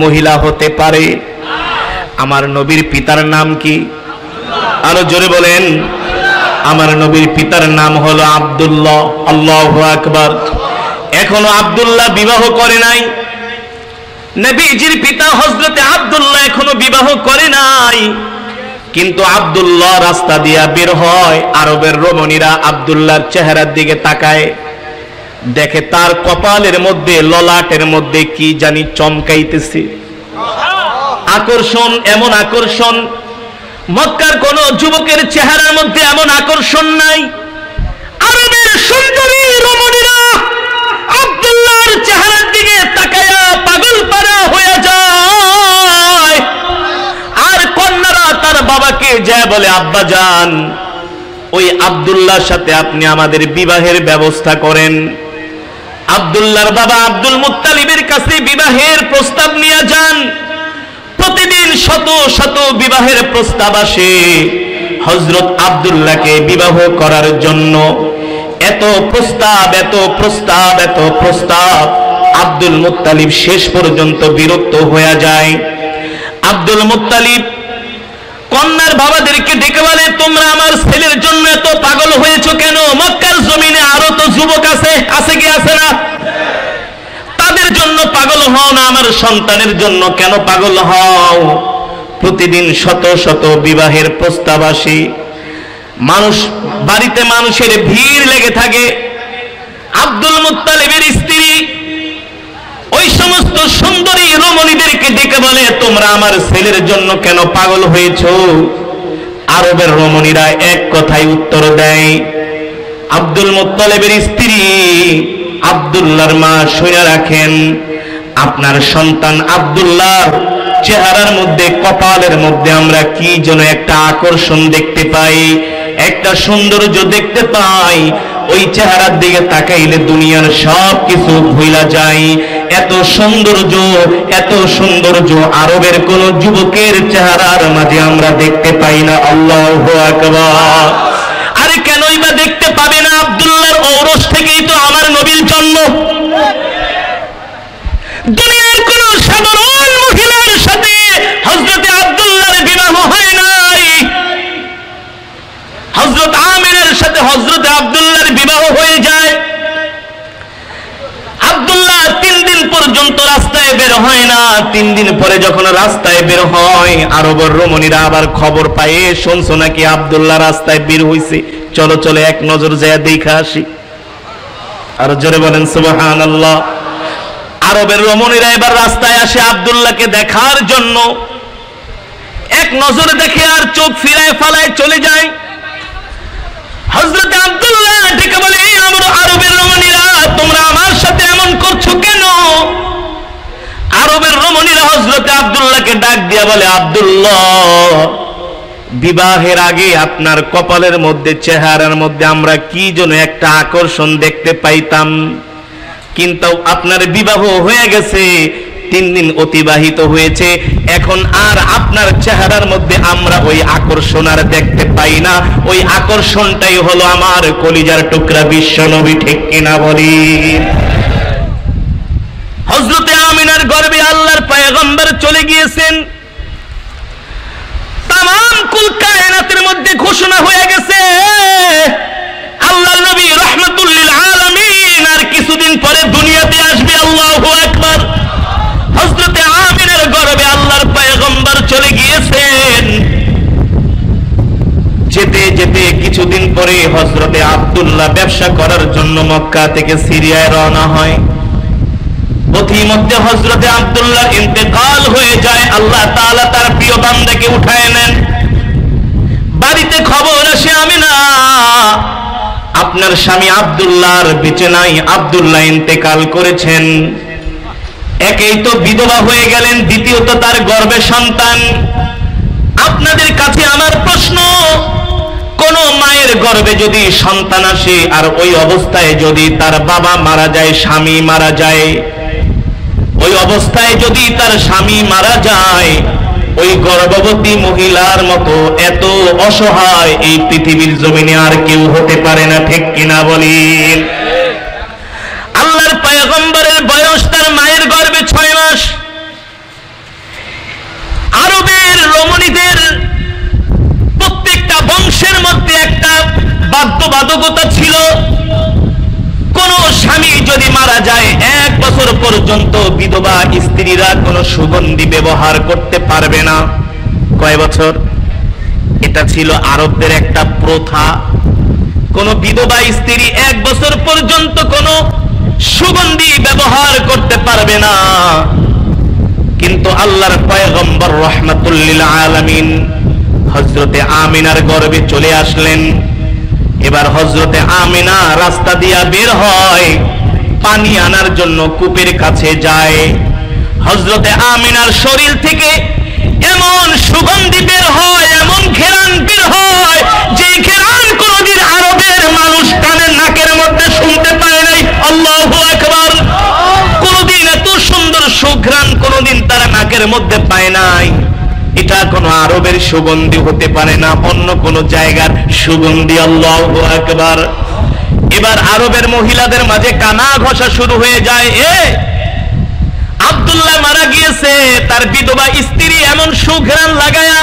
মহিলা হতে পারে। আমার নবীর পিতার নাম কি? আরো জোরে বলেন। আমার নবীর পিতার নাম হলো আব্দুল্লাহ। আল্লাহু আকবার। এখনো আব্দুল্লাহ বিবাহ করে নাই। নবীজির পিতা হযরতে আব্দুল্লাহ এখনো বিবাহ করে নাই, কিন্তু আব্দুল্লাহ রাস্তা দিয়া বের হয়, আরবের রমণীরা আব্দুল্লাহর চেহারার দিকে তাকায়, দেখে তার কপালের মধ্যে, ললাটের মধ্যে কি জানি চমকাইতেছে, আকর্ষণ, এমন আকর্ষণ মক্কার কোন যুবকের চেহারার মধ্যে এমন আকর্ষণ নাই। আরবের সুন্দরী রমণীরা আব্দুল্লাহর চেহারার দিকে তাকায়া পাগল পারা হয়ে যায়। আর কন্যারা তার বাবাকে যায় বলে, আব্বা জান ওই আব্দুল্লাহর সাথে আপনি আমাদের বিবাহের ব্যবস্থা করেন। আব্দুল্লাহর বাবা আব্দুল মুত্তালিবের কাছে বিবাহের প্রস্তাব নিয়ে যান। প্রতিদিন শত শত বিবাহের প্রস্তাব আসে হযরত আব্দুল্লাহকে বিবাহ করার জন্য। এত প্রস্তাব, এত প্রস্তাব, এত প্রস্তাব, আব্দুল মুত্তালিব শেষ পর্যন্ত বিরক্ত হয়ে যায়। আব্দুল মুত্তালিব কন্যার বাবাদেরকে ডেকে বলে, তোমরা আমার ছেলের জন্য এত পাগল হয়েছো কেন? মক্কার জমিনে আরো তো যুবক আছে, আছে কি আছে না? তাদের জন্য পাগল হও না, আমার সন্তানের জন্য কেন পাগল হও? প্রতিদিন শত শত বিবাহের প্রস্তাব আসে, মানুষ বাড়িতে মানুষের ভিড় লেগে থাকে। আব্দুল মুত্তালিবের স্ত্রী ওই সমস্ত সুন্দরী রমণীদেরকে ডেকে বলে, তোমরা আমার ছেলের জন্য কেন পাগল হয়েছো? আরবের রমণীরা এক কথায় উত্তর দেয়। আব্দুল মুত্তালিবের স্ত্রী আব্দুল্লাহর মা শুনে রাখেন, আপনার সন্তান আব্দুল্লাহর চেহারার মধ্যে, কপালের মধ্যে আমরা কি যেন একটা আকর্ষণ দেখতে পাই, একটা সৌন্দর্য দেখতে পাই। ওই চেহারার দিকে তাকাইলে দুনিয়ার সব কিছু ভুলা যায়। এত সৌন্দর্য, এত সৌন্দর্য আরবের কোন যুবকের চেহারার মাঝে আমরা দেখতে পাই না। আল্লাহু আকবার। আরে কেনই বা দেখতে পাবে না? আব্দুল্লাহর ঔরস থেকেই তো আমার নবীর জন্ম। দুনিয়ার কোন সাধারণ মহিলার সাথে হযরতে আব্দুল্লাহর বিবাহ হয় নাই। হযরত আমিনার সাথে হযরতে আব্দুল্লাহর বিবাহ হয়ে যায়। আব্দুল্লাহ 3 দিন পর্যন্ত রাস্তায় বের হয় না। 3 দিন পরে যখন রাস্তায় বের হয়, আরবের রমণীরা আবার খবর পায়, শুনছো নাকি আব্দুল্লাহ রাস্তায় বের হইছে, চলো চলো এক নজর যায় দেখা আসি। আর জোরে বলেন সুবহানাল্লাহ। আরবের রমণীরা এবার রাস্তায় আসে আব্দুল্লাহকে দেখার জন্য। এক নজর দেখে আর চোখ ফিরায় ফালায় চলে যায়। হযরত আব্দুল্লাহ ডেকে বলে, আমরা আরবের রমণীরা, তোমরা আমার সাথে এমন করছো কেন? আরবের রমণীরা হযরত আব্দুল্লাহকে ডাক দিয়া বলে, আব্দুল্লাহ, বিবাহের আগে আপনার কপালের মধ্যে, চেহারার মধ্যে আমরা কি যেন একটা আকর্ষণ দেখতে পাইতাম, কিন্তু আপনার বিবাহ হয়ে গেছে, 3 দিন অতিবাহিত হয়েছে, এখন আর আপনার চেহারার মধ্যে আমরা ওই আকর্ষণ আর দেখতে পাই না। ওই আকর্ষণটাই হলো আমার কলিজার টুকরা বিশ্ব নবী, ঠিক কিনা বলি? হযরতে আমিনার গর্ভে আল্লাহর পয়গম্বর চলে গিয়েছেন। তামাম কুল কায়নাতের মধ্যে ঘোষণা হয়ে গেছে, আল্লাহর নবী রাহমাতুল লিল আলামিন আর কিছুদিন পরে দুনিয়াতে আসবে। আল্লাহু আকবার। হযরতে আমিনার গর্ভে আল্লাহর পয়গম্বর চলে গিয়েছেন। যেতে যেতে কিছুদিন পরে হযরতে আব্দুল্লাহ ব্যবসা করার জন্য মক্কা থেকে সিরিয়ায় রওনা হয়। পথিমধ্যে হযরতে আব্দুল্লাহর ইন্তেকাল হয়ে যায়। আল্লাহ তাআলা তার প্রিয় বান্দাকে উঠায় নেন। বাড়িতে খবর আসে, আমিনা, আপনার স্বামী আব্দুল্লাহর বেঁচে নাই, আব্দুল্লাহ ইন্তেকাল করেছেন। একেই তো বিধবা হয়ে গেলেন, দ্বিতীয়ত তার গর্ভে সন্তান। আপনাদের কাছে আমার প্রশ্ন, কোন মায়ের গর্ভে যদি সন্তান আসে আর ওই অবস্থায় যদি তার বাবা মারা যায়, স্বামী মারা যায়, ওই অবস্থায় যদি তার স্বামী মারা যায়, ওই গর্ভবতী মহিলার মতো এত অসহায় এই পৃথিবীর জমিনে আর কেউ হতে পারে না, ঠিক কিনা বলেন? আল্লাহর পয়গম্বরের বয়স তার মায়ের গর্ভে 6 মাস। আরবের রমণীদের প্রত্যেকটা বংশের মধ্যে একটা বাধ্যবাধকতা ছিল, কোন স্বামী যদি মারা যায় 1 বছর পর্যন্ত বিধবা স্ত্রীরা কোন সুগন্ধি ব্যবহার করতে পারবে না। কয় বছর? এটা ছিল আরবদের একটা প্রথা। কোন বিধবা স্ত্রী 1 বছর পর্যন্ত কোন সুগন্ধি ব্যবহার করতে পারবে না। কিন্তু আল্লাহর পয়গম্বর রাহমাতুল লিল আলামিন হযরতে আমিনার গর্ভে চলে আসলেন। এবার হযরতে আমিনা রাস্তা দিয়া বের হয়, পানি আনার জন্য কূপের কাছে যায়। হযরতে আমিনার শরীর থেকে এমন সুগন্ধি বের হয়, এমন ঘেরান বের হয়, যে ঘেরান কোনদিন আরবের মানুষ কানের নাকের মধ্যে শুনতে পায় নাই। আল্লাহু আকবার। কোনদিন এত সুন্দর সুঘ্রাণ কোনদিন তারা নাকের মধ্যে পায় নাই, এটা কোনো আরবের সুগন্ধি হতে পারে না, অন্য কোন জায়গার সুগন্ধি। আল্লাহু আকবার। এবার আরবের মহিলাদের মাঝে কানা ঘষা শুরু হয়ে যায়। আব্দুল্লাহ মারা গিয়েছে, তার বিধবা স্ত্রী এমন সুঘ্রাণ লাগায়া,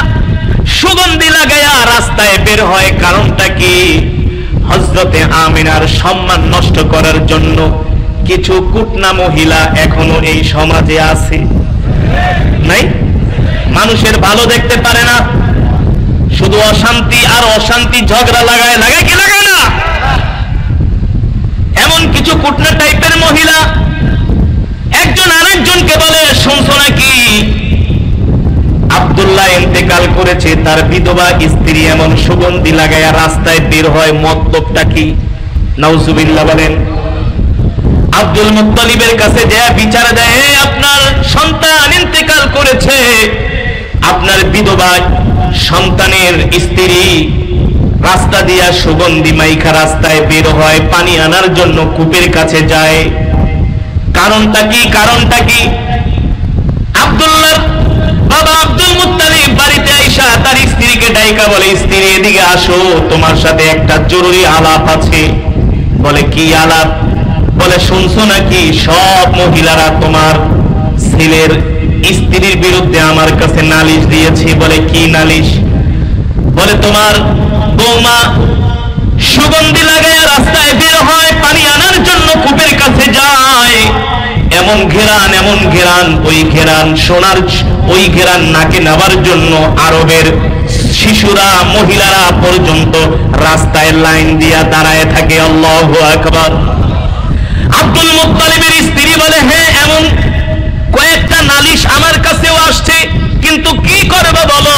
সুগন্ধি লাগায়া রাস্তায় বের হয়। কারণটা কি? হযরতে আমিনার সম্মান নষ্ট করার জন্য কিছু কুটনা মহিলা এখনো এই সমাজে আছে, নাই? মানুষের ভালো দেখতে পারে না, শুধু অশান্তি আর অশান্তি, ঝগড়া লাগায় কি লাগায় না? এমন কিছু কুটনা টাইপের মহিলা একজন আরেকজনকে বলে, শুনছো নাকি আব্দুল্লাহ ইন্তেকাল করেছে, তার বিধবা স্ত্রী এমন সুগন্ধি লাগায়া রাস্তায় বের হয়, মতলবটা কি? নাউজুবিল্লাহ বলেন। আব্দুল মুত্তালিবের কাছে যায় বিচার দেয়, আপনার সন্তান ইন্তেকাল করেছে, আপনার বিধবা সন্তানের স্ত্রী রাস্তা দিয়া সুগন্ধি মাইখা রাস্তায় বের হয়, পানি আনার জন্য কূপের কাছে যায়। কারণটা কি? কারণটা কি? আব্দুল্লাহ বাবা আব্দুল মুত্তালিব বাড়িতে আইসা তার স্ত্রীকে ডাইকা বলে, স্ত্রী এদিকে আসো, তোমার সাথে একটা জরুরি আলাপ আছে। বলে কি আলাপ? বলে শুনছো নাকি সব মহিলারা তোমার ছেলের স্ত্রীর বিরুদ্ধে আমার কাছে নালিশ দিয়েছে। বলে কি নালিশ? বলে তোমার বৌমা সুগন্ধি লাগায় রাস্তায় বের হয়, পানি আনার জন্য কূপের কাছে যায়, এমন ঘেরান, ওই ঘেরান সোনার, ওই ঘেরান নাকে নেওয়ার জন্য আরবের শিশুরা মহিলারা পর্যন্ত রাস্তায় লাইন দিয়া দাঁড়ায় থাকে। আল্লাহু আকবার। আব্দুল মুত্তালিবের স্ত্রী বলে, হ্যাঁ এমন কয়েকটা নালিশ আমার কাছেও আসছে, কিন্তু কি করবে বলো?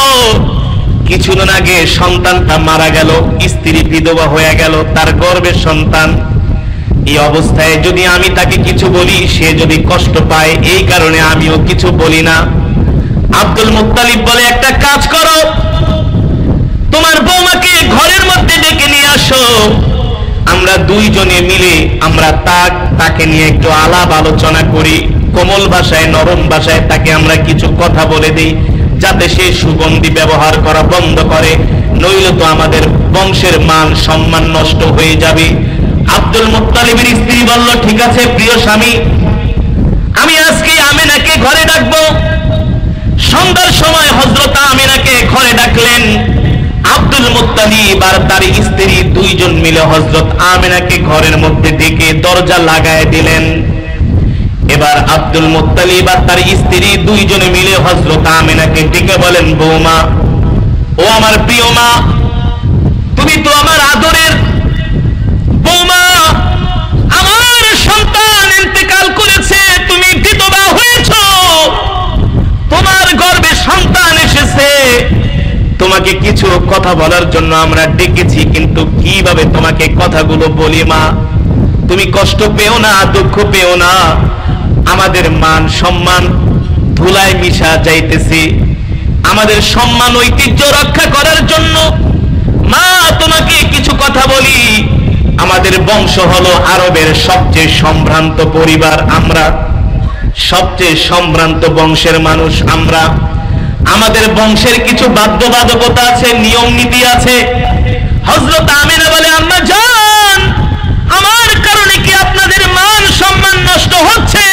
কিছুদিন আগে সন্তানটা মারা গেল, স্ত্রী বিধবা হয়ে গেল, তার গর্ভের সন্তান। এই অবস্থায় যদি আমি তাকে কিছু বলি, সে যদি কষ্ট পায়, এই কারণে আমিও কিছু বলি না। আব্দুল মুত্তালিব বলে, একটা কাজ করো, তোমার বৌমাকে ঘরের মধ্যে ডেকে নিয়ে আসো, আমরা দুইজনে মিলে আমরা তাকে নিয়ে একটু আলাপ আলোচনা করি, কোমল ভাষায়, নরম ভাষায় তাকে আমরা কিছু কথা বলে দিই, যাতে সে সুগন্ধি ব্যবহার করা বন্ধ করে, নইলে তো আমাদের বংশের মান সম্মান নষ্ট হয়ে যাবে। আব্দুল মুত্তালিবের স্ত্রী বলল, ঠিক আছে প্রিয় স্বামী, আমি আজকে আমিনাকে ঘরে ডাকবো। সন্ধ্যার সময় হযরত আমিনাকে ঘরে ডাকলেন। আব্দুল মুত্তালিব আর তার স্ত্রী দুইজন মিলে হযরত আমিনাকে ঘরের মধ্যে ডেকে দরজা লাগায় দিলেন। এবার আব্দুল মুত্তালিব আর তার স্ত্রী দুইজনে মিলে হযরত আমিনাকে ডেকে বলেন, বৌমা, ও আমার প্রিয় মা, তুমি তো আমার আদরের বৌমা, আমার সন্তান ইন্তেকাল করেছে, তুমি বিধবা হয়েছো, তোমার গর্ভে সন্তান এসেছে, তোমাকে কিছু কথা বলার জন্য আমরা ডেকেছি, কিন্তু কিভাবে তোমাকে কথাগুলো বলি মা? তুমি কষ্ট পেও না, দুঃখ পেও না, আমাদের মান সম্মান ধুলায় মিশা যাইতেছে, আমাদের সম্মান ঐতিহ্য রক্ষা করার জন্য মা তোমাকে কিছু কথা বলি। আমাদের বংশ হলো আরবের সবচেয়ে সম্ভ্রান্ত পরিবার, আমরা সবচেয়ে সম্ভ্রান্ত বংশের মানুষ আমরা। আমাদের বংশের কিছু বাধ্যবাধকতা আছে, নিয়ম নীতি আছে। হযরত আমিনা বলে, আম্মা জান, আমার কারণে কি আপনাদের মান সম্মান নষ্ট হচ্ছে?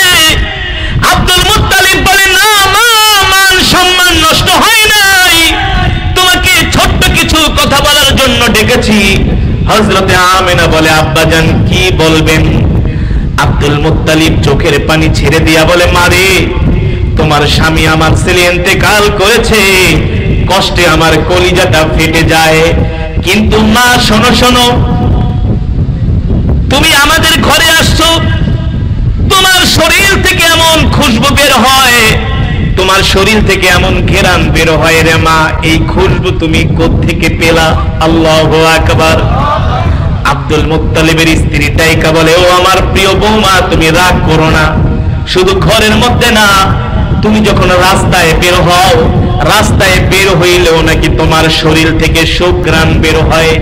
আব্দুল মুত্তালিব বলে, না মা, মান সম্মান নষ্ট হয় নাই, তোমাকে ছোট্ট কিছু কথা বলার জন্য ডেকেছি। হযরতে আমিনা বলে, আব্বাজান কি বলবেন? আব্দুল মুত্তালিব চোখের পানি ছেড়ে দিয়া বলে, মারে, তোমার স্বামী আমার ছেলে ইন্তেকাল করেছে, কষ্টে আমার কলিজাটা ফেটে যায়, কিন্তু মা শোনো শোনো, তুমি আমাদের ঘরে আসছো, তোমার শরীর থেকে এমন খুশবু বের হয়, তোমার শরীর থেকে এমন ঘেরান বের হয় রে মা, এই খুশবু তুমি কোত্থেকে পেলা? আল্লাহু আকবার। আব্দুল মুত্তালিবের স্ত্রী টাইকা বলে, ও আমার প্রিয় বৌমা, তুমি রাগ করো না, শুধু ঘরের মধ্যে না, তুমি যখন রাস্তায় বের হও, রাস্তায় বের হইলেও নাকি তোমার শরীর থেকে সুঘ্রাণ বের হয়।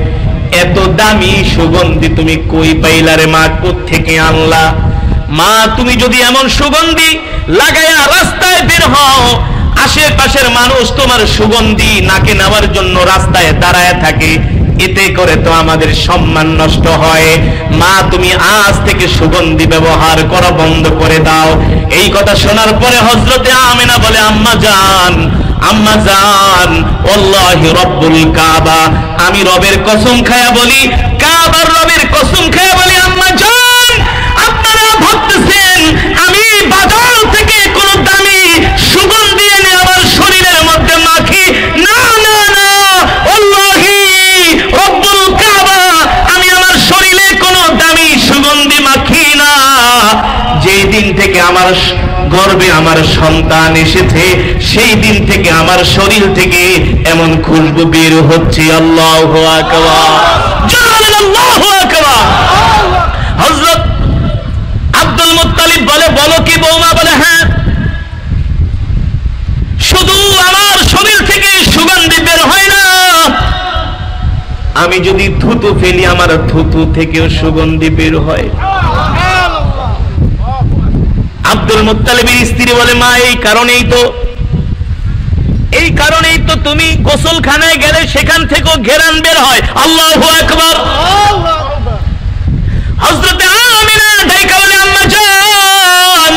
এত দামি সুগন্ধি তুমি কই পাইলা রে মা? কোত্থেকে আনলা? মা, তুমি যদি এমন সুগন্ধি লাগায়া রাস্তায় বের হও, আশেপাশের মানুষ তোমার সুগন্ধি নাকে নেওয়ার জন্য রাস্তায় দাঁড়ায় থাকে, এতে করে তো আমাদের সম্মান নষ্ট হয়। মা তুমি আজ থেকে সুগন্ধি ব্যবহার করা বন্ধ করে দাও। এই কথা শোনার পরে হযরতে আমিনা বলে, আম্মা জান, আম্মা জান, আল্লাহি রব্বুল কাবা, আমি রবের কসম খায়া বলি, কাবার রবের কসম খায়া বলি, আম্মা জান, আপনারা ভাবতেছেন আমি বাজার থেকে কোন দামি সুগন্ধি এনে আমার শরীরের মধ্যে মাখি? না না না, আল্লাহি রব্বুল কাবা, আমি আমার শরীরে কোনো দামি সুগন্ধি মাখি না। যেই দিন থেকে আমার গর্ভে আমার সন্তান এসেছে, সেই দিন থেকে আমার শরীর থেকে এমন খুশবু বের হচ্ছে। আল্লাহু আকবার, আল্লাহু আকবার। হযরত আব্দুল মুত্তালিব বলে, বলো কি বৌমা? বলে হ্যাঁ, শুধু আমার শরীর থেকে সুগন্ধি বের হয় না, আমি যদি থুতু ফেলি আমার থুতু থেকেও সুগন্ধি বের হয়। আব্দুল মুত্তালিবের স্ত্রী বলে, মা এই কারণেই তো তুমি গোসলখানায় গেলে সেখান থেকেও ঘেরান বের হয়। আল্লাহু আকবার। হযরতে আমিনা ডাইকা বলে, আম্মা জান,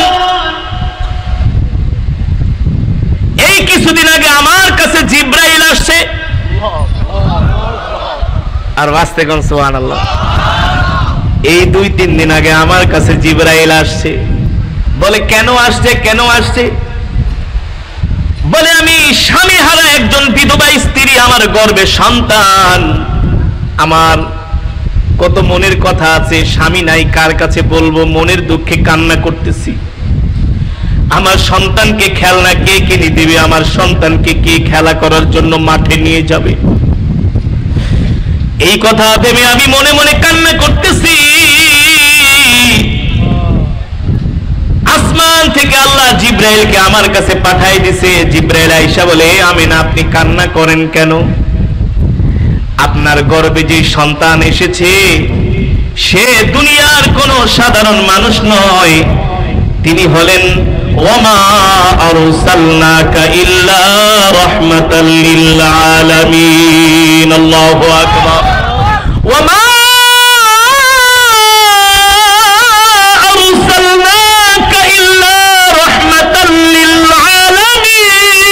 এই কিছুদিন আগে আমার কাছে জিবরাইল আসছে। আর বাস্তে কোন সুবহানাল্লাহ, এই 2-3 দিন আগে আমার কাছে জিবরাইল আসছে। বলে কেন আসছে? কেন আসছে? বলে আমি স্বামী হারা একজন বিধবা স্ত্রী, আমার গর্ভে সন্তান, আমার কত মনের কথা আছে, স্বামী নাই, কার কাছে বলবো, মনের দুঃখে কান্না করতেছি। আমার সন্তানকে খেলনা কে কিনে দিবে? আমার সন্তানকে কে খেলা করার জন্য মাঠে নিয়ে যাবে? এই কথা ভেবে আমি মনে মনে কান্না করতেছি। আসমান থেকে আল্লাহ জিবরাইলকে আমার কাছে পাঠাই দিছে। জিবরাইল আয়েশা বলে, আমিনা আপনি কান্না করেন কেন? আপনার গর্ভে যে সন্তান এসেছে সে দুনিয়ার কোনো সাধারণ মানুষ নয়, তিনি হলেন ওয়ামা আরসালনাকা ইল্লা রাহমাতাল লিল আলামিন। আল্লাহু আকবার। ওয়ামা আরসালনাকা ইল্লা রাহমাতাল লিল আলামিন।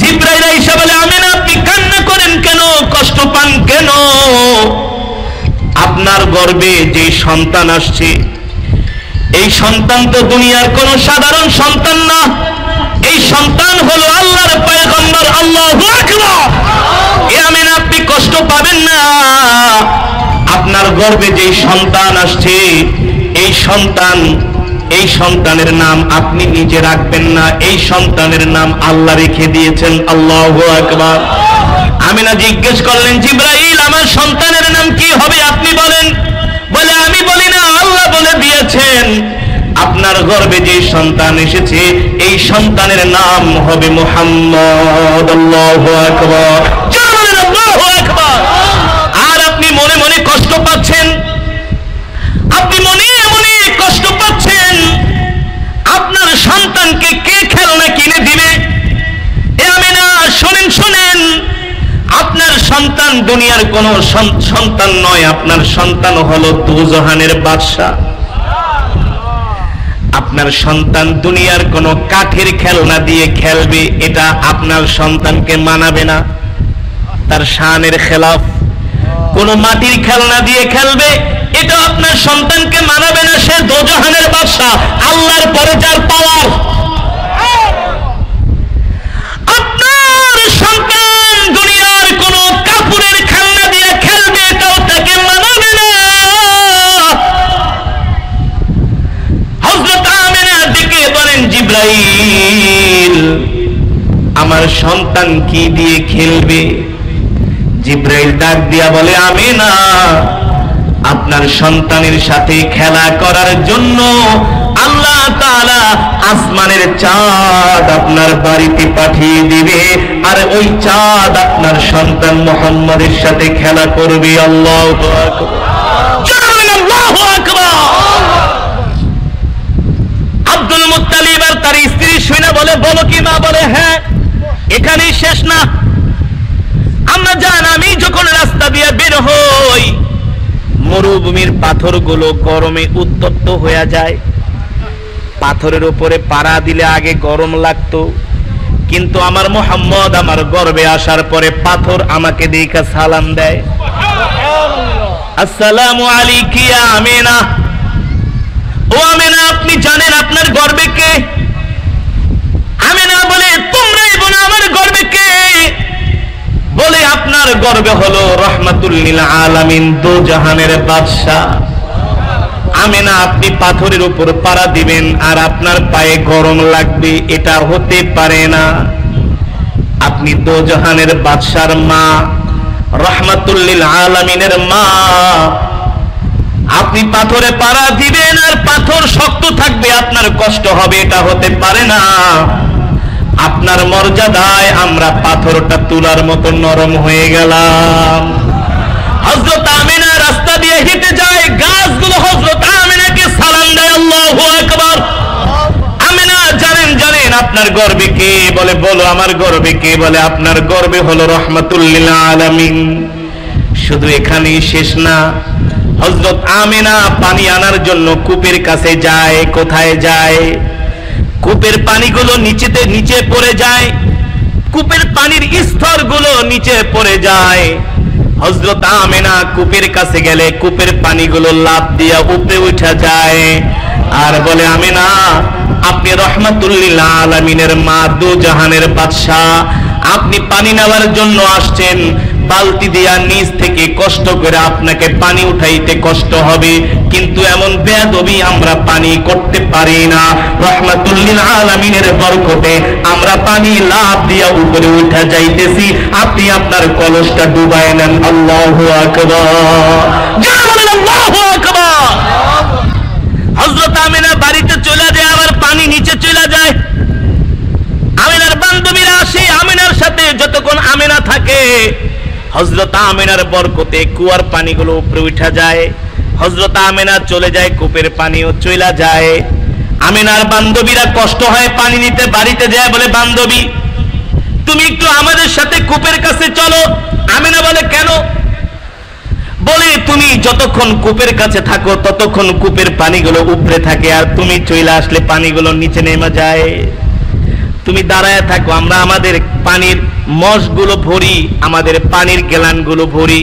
জিবরাইল আয়েশা বলে, আমিনা আপনি কান্না করেন কেন, কষ্ট পান কেন? আপনার গর্ভে যে সন্তান আসছে, এই সন্তান তো দুনিয়ার কোন সাধারণ সন্তান না, এই সন্তান হলো আল্লাহর পয়গম্বর। আল্লাহু আকবার। আমিনা আপনি কষ্ট পাবেন না, আপনার গর্ভে যে সন্তান আসছে এই সন্তানের নাম আপনি নিজে রাখবেন না, এই সন্তানের নাম আল্লাহ রেখে দিয়েছেন। আল্লাহু আকবার। আমিনা জিজ্ঞেস করলেন, জিবরাইল আমার সন্তানের নাম কি হবে আপনি বলেন? বলে আমি বলি না, আল্লাহ বলে দিয়েছেন আপনার গর্ভে যে সন্তান এসেছে এই সন্তানের নাম হবে মুহাম্মদ। আল্লাহু আকবার। আল্লাহু আকবার। আর আপনি মনে মনে কষ্ট পাচ্ছেন, আপনি মনে মনে কষ্ট পাচ্ছেন, আপনার সন্তানকে কে খেলনা কিনে দিবে? আমিনা শোনেন শোনেন, আপনার সন্তান দুনিয়ার কোন সন্তান নয়, আপনার সন্তান হলো দুজাহানের বাদশা। আপনার সন্তান দুনিয়ার কোন কাঠের খেলনা দিয়ে খেলবে, এটা আপনার সন্তানকে মানাবে না, তার শানের খেলাফ। কোন মাটির খেলনা দিয়ে খেলবে, এটা আপনার সন্তানকে মানাবে না, সে দুজাহানের বাদশা, আল্লাহর পরে যার পাওয়ার। আপনার সন্তান দুনিয়ার কোন কাপড়ের খেলনা দিয়ে খেলবে, এটাও তাকে মানাবে না। হযরত আমিনা ডেকে বলেন, জিবরাইল আমার সন্তান কি দিয়ে খেলবে? জিবরাইল ডাক দিয়া বলে, আমিনা আপনার সন্তানের সাথে খেলা করার জন্য আল্লাহ তাআলা আসমানের চাঁদ আপনার বাড়িতে পাঠিয়ে দিবে, আর ওই চাঁদ আপনার সন্তান মুহাম্মদের সাথে খেলা করবে। আল্লাহু আকবার। আল্লাহু আকবার। মুত্তালিব আর তার স্ত্রী শুনে বলে, বলো কি মা? বলে হ্যাঁ, এখানেই শেষ না। আমরা জান, আমি যখন রাস্তা দিয়ে বের হই, মরুভূমির পাথরগুলো গরমে উত্তপ্ত হয়ে যায়। পাথরের উপরে পাড়া দিলে আগে গরম লাগতো, কিন্তু আমার মুহাম্মদ আমার গর্বে আসার পরে পাথর আমাকে দেখে সালাম দেয়, আসসালামু আলাইকি ইয়া আমিনা। ও আমিনা, আপনি জানেন আপনার গর্বে কে? আমিনা বলে, তোমরাই বলো আমার গর্বে কে? বলে, আপনার গর্বে হলো রাহমাতুল লিল আলামিন, দো জাহানের বাদশা। আমিনা, আপনি পাথরের উপর পাড়া দিবেন আর আপনার পায়ে গরম লাগবে, এটা হতে পারে না। আপনি দো জাহানের বাদশার মা, রাহমাতুল লিল আলামিনের মা, আপনি পাথরে পাড়া দিবেন আর পাথর শক্ত থাকবে, আপনার কষ্ট হবে, এটা হতে পারে না। আপনার মর্যাদায় আমরা পাথরটা তুলার মতো নরম হয়ে গেলাম। হযরত আমিনা রাস্তা দিয়ে হেঁটে যায়, গাছগুলো হযরত আমিনাকে সালাম দেয়, আল্লাহু আকবার। আমিনা জানেন আপনার গর্বে কে? বলে, বলো আমার গর্বে কে? বলে, আপনার গর্বে হলো রাহমাতুল লিল আলামিন। শুধু এখানেই শেষ না, হযরত আমিনা পানি আনার জন্য কূপের কাছে যায়। কোথায় যায়? কূপের পানিগুলো নিচে পড়ে যায়, কূপের পানির স্তরগুলো নিচে পড়ে যায়। হযরত আমিনা কূপের কাছে গেলে কূপের পানিগুলো লাফ দিয়া উপরে উঠে যায় আর বলে, আমিনা, আপনি রাহমাতুল লিল আলামিনের মা, দো জাহানের বাদশা, আপনি পানি নেওয়ার জন্য আসছেন। বালতি দিয়া নিচ থেকে কষ্ট করে আপনাকে পানি উঠাইতে কষ্ট হবে, কিন্তু এমন বেয়াদবি আমরা পানি করতে পারি না। রাহমাতুল লিল আলামিনের বরকতে আমরা পানি লাফ দিয়া উপরে উঠা যাইতেছি, আপনি আপনার কলসটা ডুবায় নেন। আল্লাহু আকবার, যারা বলেন আল্লাহু আকবার। হযরত আমিনা বাড়িতে চলে যায়, আবার পানি নিচে চলে যায়। আমিনার বান্ধবীরা আসে, আমিনার সাথে যতক্ষণ আমিনা থাকে, হযরত আমিনার বরকতে কুয়ার পানিগুলো উপরে উঠা যায়। হযরত আমিনা চলে যায়, কূপের পানিও চলে যায়। আমিনার বান্ধবীরা কষ্ট হয় পানি নিতে, বাড়িতে যায়, বলে, বান্ধবী তুমি একটু আমাদের সাথে কূপের কাছে চলো। আমিনা বলে, কেন? বলে, তুমি যতক্ষণ কূপের কাছে থাকো ততক্ষণ কূপের পানিগুলো উপরে থাকে, আর তুমি চলে আসলে পানিগুলো নিচে নেমে যায়। তুমি দাঁড়ায় থাকো, আমরা আমাদের পানির মশগুলো ভরি, আমাদের পানির গ্যালানগুলো ভরি,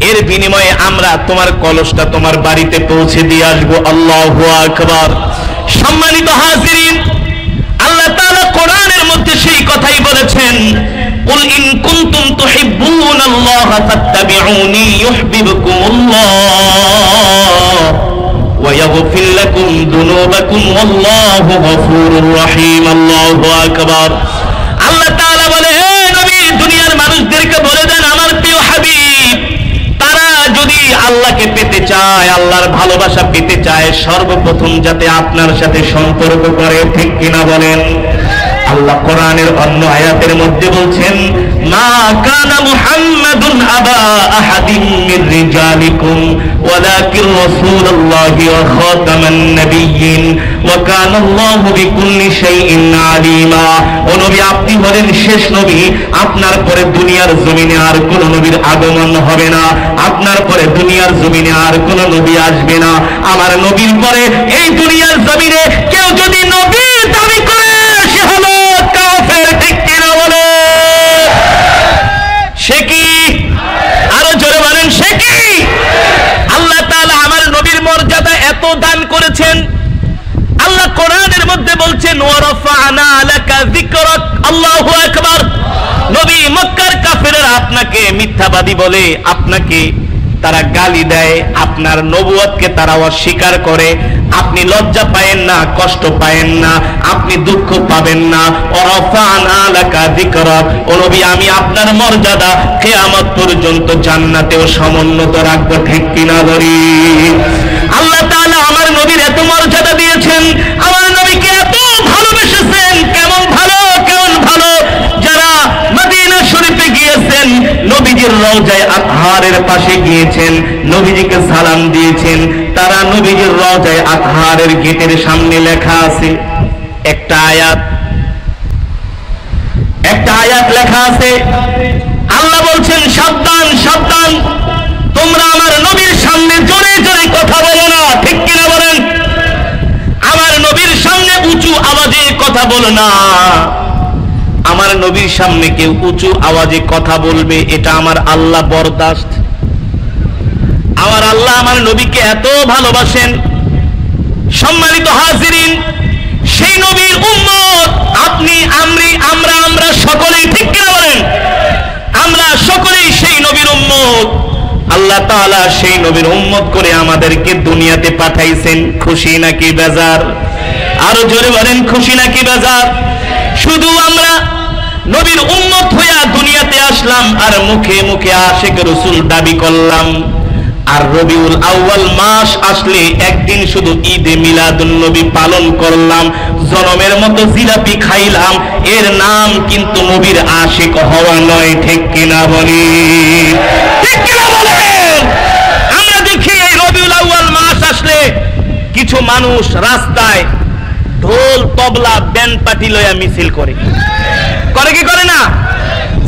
এর বিনিময়ে আমরা তোমার কলসটা তোমার বাড়িতে পৌঁছে দিয়ে আসবো। আল্লাহু আকবার। সম্মানিত হাজিরিন, আল্লাহ তাআলা কোরআনের মধ্যে সেই কথাই বলেছেন, কুল ইন কুনতুম তুহিব্বুনাল্লাহা ফাত্তাবিউনি ইউহিব্বুকুমুল্লাহ ওয়া ইয়াগফির লাকুম যুনুবাকুম ওয়াল্লাহু গফুরুর রহিম। আল্লাহু আকবার। আল্লাহ তাআলা বলে, হে নবী, দুনিয়ার মানুষদেরকে বলে দেন, আমার প্রিয় হাবিব, তারা যদি আল্লাহকে পেতে চায়, আল্লাহর ভালোবাসা পেতে চায়, সর্বপ্রথম যাতে আপনার সাথে সম্পর্ক করে। ঠিক কিনা বলেন? আল্লাহ কোরআনের অন্য আয়াতের মধ্যে বলছেন, মা কানা মুহাম্মাদুন আবা আহাদিম মির রিজালিকুম ওয়ালাকিন রাসূলুল্লাহি ওয়া খাতামান নাবিয়্যিন ওয়া কানা আল্লাহু বিকুল্লি শাইইন আলিমা। ও নবী, আপনি হলেন শেষ নবী, আপনার পরে দুনিয়ার জমিনে আর কোন নবীর আগমন হবে না, আপনার পরে দুনিয়ার জমিনে আর কোন নবী আসবে না। আমার নবীর পরে এই দুনিয়ার জমিনে কেউ যদি নবী দাবি করে, সে হলো কাফের। ঠিক কিনা বলে? সে কি? আরো জোরে বলেন, সে কি? আল্লাহ তাআলা আমার নবীর মর্যাদা এত দান করেছেন। আল্লাহ কোরআনের মধ্যে বলছেন, ওয়া রাফা'না লাকা যিকরাক। আল্লাহু আকবার। নবী, মক্কার কাফেররা আপনাকে মিথ্যাবাদী বলে, আপনাকে তারা গালি দেয়, আপনার নবুয়তকে তারা অস্বীকার করে, আপনি লজ্জা পায়েন না, কষ্ট পায়েন না, আপনি দুঃখ পাবেন না। ওয়ারাফা'না লাকা যিকরাক। ও নবী, আমি আপনার মর্যাদা কিয়ামত পর্যন্ত জান্নাতেও সমুন্নত রাখবো। ঠিক কিনা বলি? আল্লাহ তাআলা আমার নবীর এত মর্যাদা দিয়েছেন, আমার নবীকে এত ভালোবেসেছেন। কেমন ভালো, কেমন ভালো! যারা মদিনা শরীফে গিয়েছেন, নবীজির রওজায়ে আতহারের পাশে গিয়েছেন, নবীজিকে সালাম দিয়েছেন, তারা নবীজির রওজায়ে আতহারের গেটের সামনে লেখা আছে একটা আয়াত লেখা আছে। আল্লাহ বলছেন, সাবধান সাবধান, তোমরা আমার নবীর সামনে জোরে জোরে কথা বলো না। ঠিক কিনা বলেন? আমার নবীর সামনে উঁচু আওয়াজে কথা বলো না। আমার নবীর সামনে কেউ উঁচু আওয়াজে কথা বলবে, এটা আমার আল্লাহ বরদাস্ত। আমার আল্লাহ আমার নবীকে এত ভালোবাসেন। সম্মানিত হাজিরিন, সেই নবীর উম্মত আপনি আমরা সকলেই, ঠিক কিনা বলেন? আমরা সকলেই সেই নবীর উম্মত। আল্লাহ তাআলা সেই নবীর উম্মত করে আমাদেরকে দুনিয়াতে পাঠাইছেন। খুশি নাকি বেজার? আরো জোরে বলেন, খুশি নাকি বেজার? শুধু আমরা নবীর উম্মত হইয়া দুনিয়াতে আসলাম আর মুখে মুখে আশিক রাসূল দাবি করলাম, আর রবিউল আউয়াল মাস আসলে একদিন শুধু ঈদে মিলাদুন নবী পালন করলাম, জনমের মতো জিলাপি খাইলাম, এর নাম কিন্তু নবীর আশিক হওয়া নয়। ঠিক কিনা বলি? ঠিক কিনা বলেন? আমরা দেখি এই রবিউল আউয়াল মাস আসলে কিছু মানুষ রাস্তায় ঢোল তবলা ব্যান্ড পার্টি লইয়া মিছিল করে কি করে না?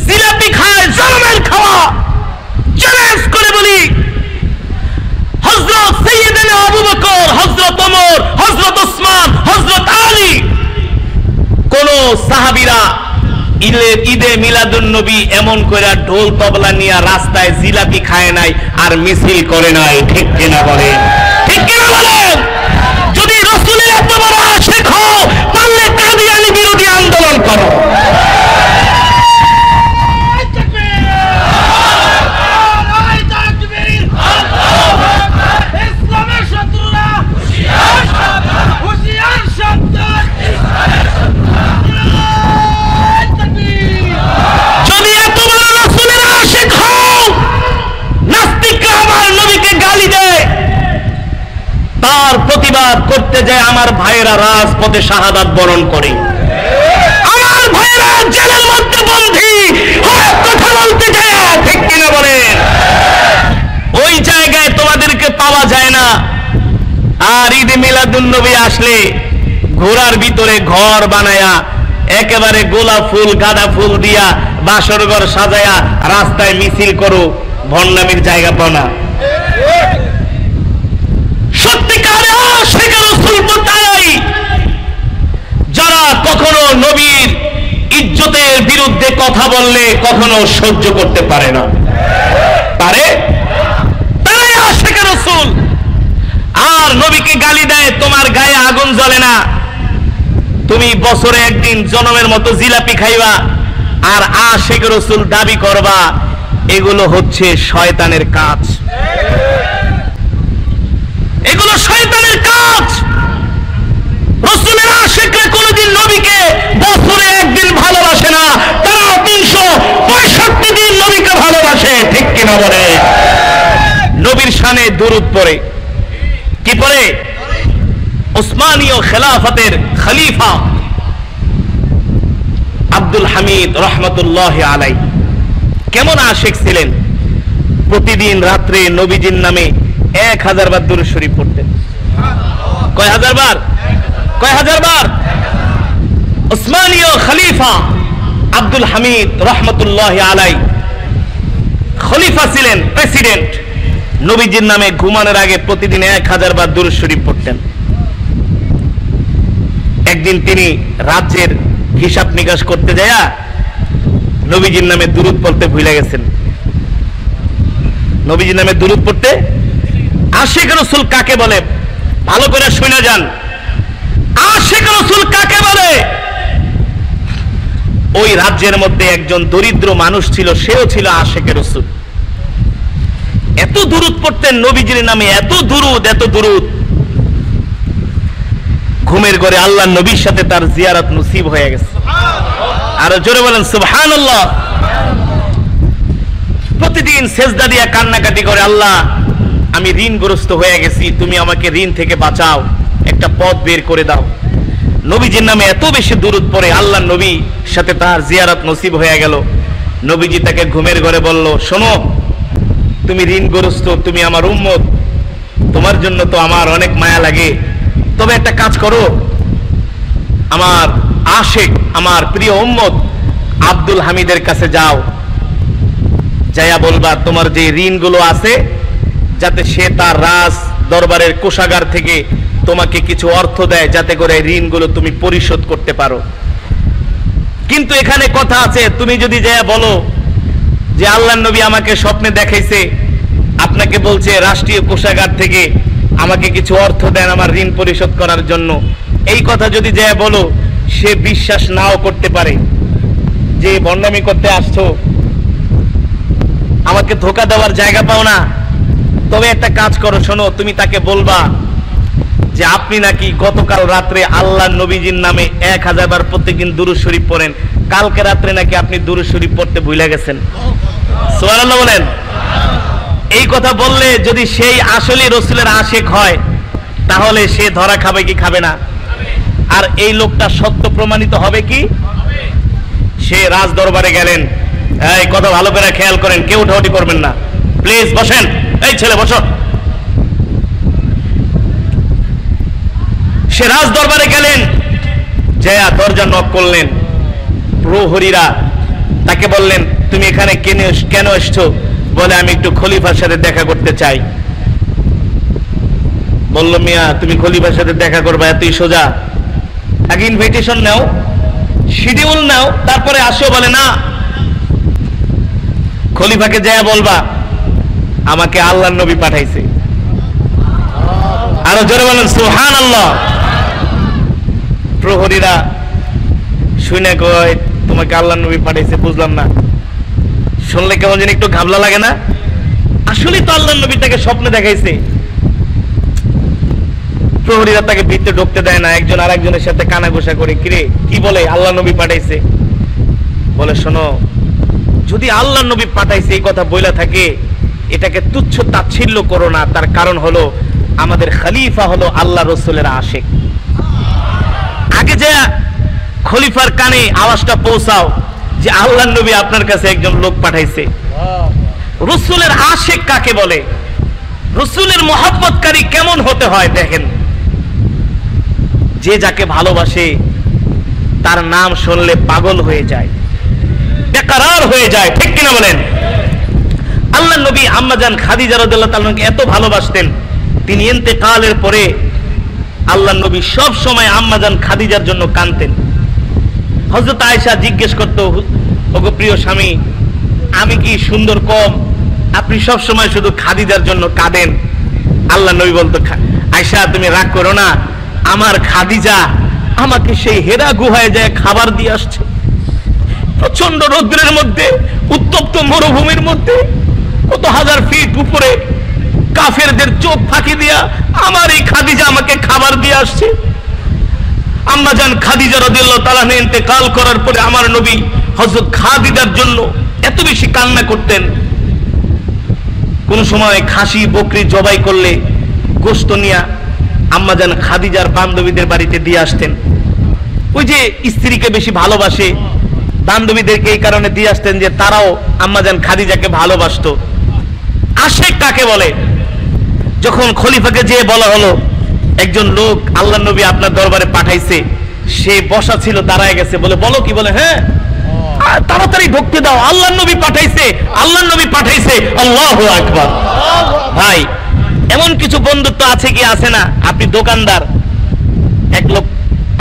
জিলাপি খায়, জনমের খাওয়া। চ্যালেঞ্জ করে বলি, হযরত সাইয়েদনা আবু বকর, হযরত ওমর, হযরত ওসমান, হযরত আলী, কোন সাহাবীরা ঈদে মিলাদুন নবী এমন করে ঢোল তবলা নিয়ে রাস্তায় জিলাপি খায় নাই আর মিছিল করে নাই। ঠিক কিনা বলেন? ঠিক কিনা বলেন? যদি রাসূলের এত বড় আশিক হও, পারলে কাদিয়ানী বিরোধী আন্দোলন করো। প্রতিবাদ করতে যায় আমার ভাইয়েরা রাজপথে শাহাদাত বরণ করে, আমার ভাইয়েরা জেলের মধ্যে বন্দী হয়ে কথা বলতে যায়। ঠিক কিনা বলেন? ওই জায়গায় তোমাদেরকে পাওয়া যায় না। আর ঈদে মিলাদুন নবী আসলে ঘোড়ার ভিতরে ঘর বানায়া একেবারে গোলাপ ফুল গাঁদা ফুল দিয়া বাসর ঘর সাজায়া রাস্তায় মিছিল করো, ভণ্ডামির জায়গা পাও না। সত্যিকারে আশিক রাসূল তারাই যারা কখনো নবীর ইজ্জতের বিরুদ্ধে কথা বললে কখনো সহ্য করতে পারে না। পারে? তারাই আশিক রাসূল। আর নবীকে গালি দেয়, তোমার গায়ে আগুন জ্বলে না, তুমি বছরে একদিন জনমের মতো জিলাপি খাইবা আর আশিক রাসূল দাবি করবা, এগুলো হচ্ছে শয়তানের কাজ। এগুলো শয়তানের কাজ। রাসূলের আশিকরা কোনদিন নবীকে বছরে একদিন ভালোবাসে না, তারা 365 দিন নবীকে ভালোবাসে। ঠিক কিনা বলে? নবীর শানে দুরূদ পড়ে। কি পড়ে? উসমানীয় খেলাফতের খলিফা আব্দুল হামিদ রহমতুল্লাহি আলাইহি কেমন আশিক ছিলেন? প্রতিদিন রাত্রে নবীজির নামে 1000 বার দুরূদ শরীফ পড়তেন। কয় হাজার বার? কয় হাজার বার? উসমানীয় খলিফা আব্দুল হামিদ রহমতুল্লাহি আলাইহি খলিফা ছিলেন, প্রেসিডেন্ট। নবীজির নামে ঘুমানোর আগে প্রতিদিন 1000 বার দুরূদ শরীফ পড়তেন। একদিন তিনি রাজ্যের হিসাব নিকাশ করতে যায় নবীজির নামে দুরূদ পড়তে ভুলে গেছেন। নবীজির নামে দুরূদ পড়তে আশিক রাসূল কাকে বলে? ভালো করে শুনে যান। আশিক রাসূল কাকে বলে? ওই রাজ্যের মধ্যে একজন দরিদ্র মানুষ ছিল, সেও ছিল আশিক রাসূল। এত দুরূদ পড়তেন নবীজির নামে, এত দুরূদ, এত দুরূদ। ঘুমের ঘরে আল্লাহর নবীর সাথে তার জিয়ারত নসিব হয়ে গেছে। আর জোরে বলেন সুবহানাল্লাহ। প্রতিদিন সেজদা দিয়া কান্নাকাটি করে, আল্লাহ আমি ঋণগ্রস্ত হয়ে গেছি, তুমি আমাকে ঋণ থেকে বাঁচাও, একটা পথ বের করে দাও। নবীজির নামে এত বেশি দুরূদ পড়ে আল্লাহর নবীর সাথে তার জিয়ারত নসিব হয়ে গেল। নবীজি তাকে ঘুমের ঘরে বলল, শোনো, তুমি ঋণগ্রস্ত, তুমি আমার উম্মত, তোমার জন্য তো আমার অনেক মায়া লাগে, তবে একটা কাজ করো, আমার আশিক, আমার প্রিয় উম্মত আব্দুল হামিদের কাছে যাও, যাইয়া বলবা তোমার যে ঋণগুলো আছে যাতে সে তার রাজ দরবারের কোষাগার থেকে তোমাকে কিছু অর্থ দেয়, যাতে করে ঋণগুলো তুমি পরিশোধ করতে পারো। কিন্তু এখানে কথা আছে, তুমি যদি যাইয়া বলো যে আল্লাহর নবী আমাকে স্বপ্নে দেখাইছে, আপনাকে বলছে রাষ্ট্রীয় কোষাগার থেকে আমাকে কিছু অর্থ দেন আমার ঋণ পরিশোধ করার জন্য, এই কথা যদি যাইয়া বলো, সে বিশ্বাস নাও করতে পারে যে বন্ডামি করতে আসছো, আমাকে ধোঁকা দেওয়ার জায়গা পাও না। তবে একটা কাজ করো, শোনো, তুমি তাকে বলবা যে আপনি নাকি গতকাল রাত্রে আল্লাহর নবীজির নামে 1000 বার প্রত্যেকদিন দুরূদ শরীফ পড়েন, কালকে রাত্রে নাকি আপনি দুরূদ শরীফ পড়তে ভুলে গেছেন। সুবহানাল্লাহ বলেন। এই কথা বললে যদি সেই আসলে রাসূলের আশিক হয়, তাহলে সে ধরা খাবে কি খাবে না? আর এই লোকটা সত্য প্রমাণিত হবে কি? সে রাজ দরবারে গেলেন, এই কথা ভালো করে খেয়াল করেন, কেউ উঠাউঠি করবেন না, প্লিজ বসেন, এই ছেলে বসো। সে রাজ দরবারে গেলেন, জয়া দরজা নক করলেন, প্রহরীরা তাকে বললেন তুমি এখানে কেন এসছো? বলে আমি একটু খলিফার সাথে দেখা করতে চাই। বলল মিয়া তুমি খলিফার সাথে দেখা করবা এতই সোজা? আগে ইনভিটেশন নাও, শিডিউল নাও, তারপরে আসো। বলে না, খলিফাকে যায় বলবা আমাকে আল্লাহর নবী পাঠাইছে। আরো জোরে বলেন সুবহানাল্লাহ। প্রহরীরা শুনে কয় তোমাকে আল্লাহর নবী পাঠাইছে, বুঝলাম না। শুনলে কেমন যেন একটু ঘাবলা লাগে না? আসলে তো আল্লাহর নবী তাকে স্বপ্নে দেখাইছে। প্রহরীরা তাকে ভিতরে ঢুকতে দেয় না, একজন আরেকজনের সাথে কানাঘুষা করে, কিরে কি বলে আল্লাহর নবী পাঠাইছে? বলে শোনো, যদি আল্লাহর নবী পাঠাইছে এই কথা বইলা থাকে, এটাকে তুচ্ছ তাচ্ছিল্য করো না। তার কারণ হলো আমাদের খলিফা হলো আল্লাহ রাসূলের আশিক। আগে যে খলিফার কানে আওয়াজটা পৌঁছাও যে আল্লাহর নবী আপনার কাছে একজন লোক পাঠাইছে। রাসূলের আশিক কাকে বলে? রাসূলের মহব্বতকারী কেমন হতে হয় দেখেন। যে যাকে ভালোবাসে তার নাম শুনলে পাগল হয়ে যায়, বেকরার হয়ে যায়, ঠিক কিনা বলেন? আল্লাহর নবী আম্মাজান খাদিজা রাদিয়াল্লাহু তাআলা এত ভালোবাসতেন, তিনি ইন্তেকালের পরে আল্লাহর নবী সব সময় আম্মাজান খাদিজার জন্য কাঁদতেন। হযরত আয়েশা জিজ্ঞেস করত, ওগো প্রিয় স্বামী, আমি কি সুন্দর কম? আপনি সব সময় শুধু খাদিজার জন্য কাঁদেন। আল্লাহর নবী বলতো, আয়েশা তুমি রাগ করো না, আমার খাদিজা আমাকে সেই হেরা গুহায় যায় খাবার দিয়ে আসছে। প্রচন্ড রৌদ্রের মধ্যে, উত্তপ্ত মরুভূমির মধ্যে, কত হাজার ফিট উপরে কাফেরদের চোখ ফাঁকি দিয়া আমার এই খাদিজা আমাকে খাবার দিয়ে আসছে। আম্মাজান খাদিজা রাদিয়াল্লাহু তাআলা ইন্তেকাল করার পরে আমার নবী হযরত খাদিজার জন্য এত বেশি কান্না করতেন। কোন সময় খাসি বকরি জবাই করলে গোশত নিয়া আম্মাজান খাদিজার বান্ধবীদের বাড়িতে দিয়ে আসতেন। ওই যে স্ত্রীকে বেশি ভালোবাসে, বান্ধবীদেরকে এই কারণে দিয়ে আসতেন যে তারাও আম্মাজান খাদিজাকে ভালোবাসতো। আশিক কাকে বলে? যখন খলিফাকে যেয়ে বলা হলো একজন লোক আল্লাহর নবী আপনার দরবারে পাঠাইছে, সে বসা ছিল, দাঁড়ায় গেছে, বলে বলো কি? বলে হ্যাঁ, তাড়াতাড়ি ঢুকতে দাও, আল্লাহর নবী পাঠাইছে, আল্লাহর নবী পাঠাইছে। আল্লাহু আকবার। ভাই, এমন কিছু বন্ধুত্ব আছে কি আছে না? আপনি দোকানদার, এক লোক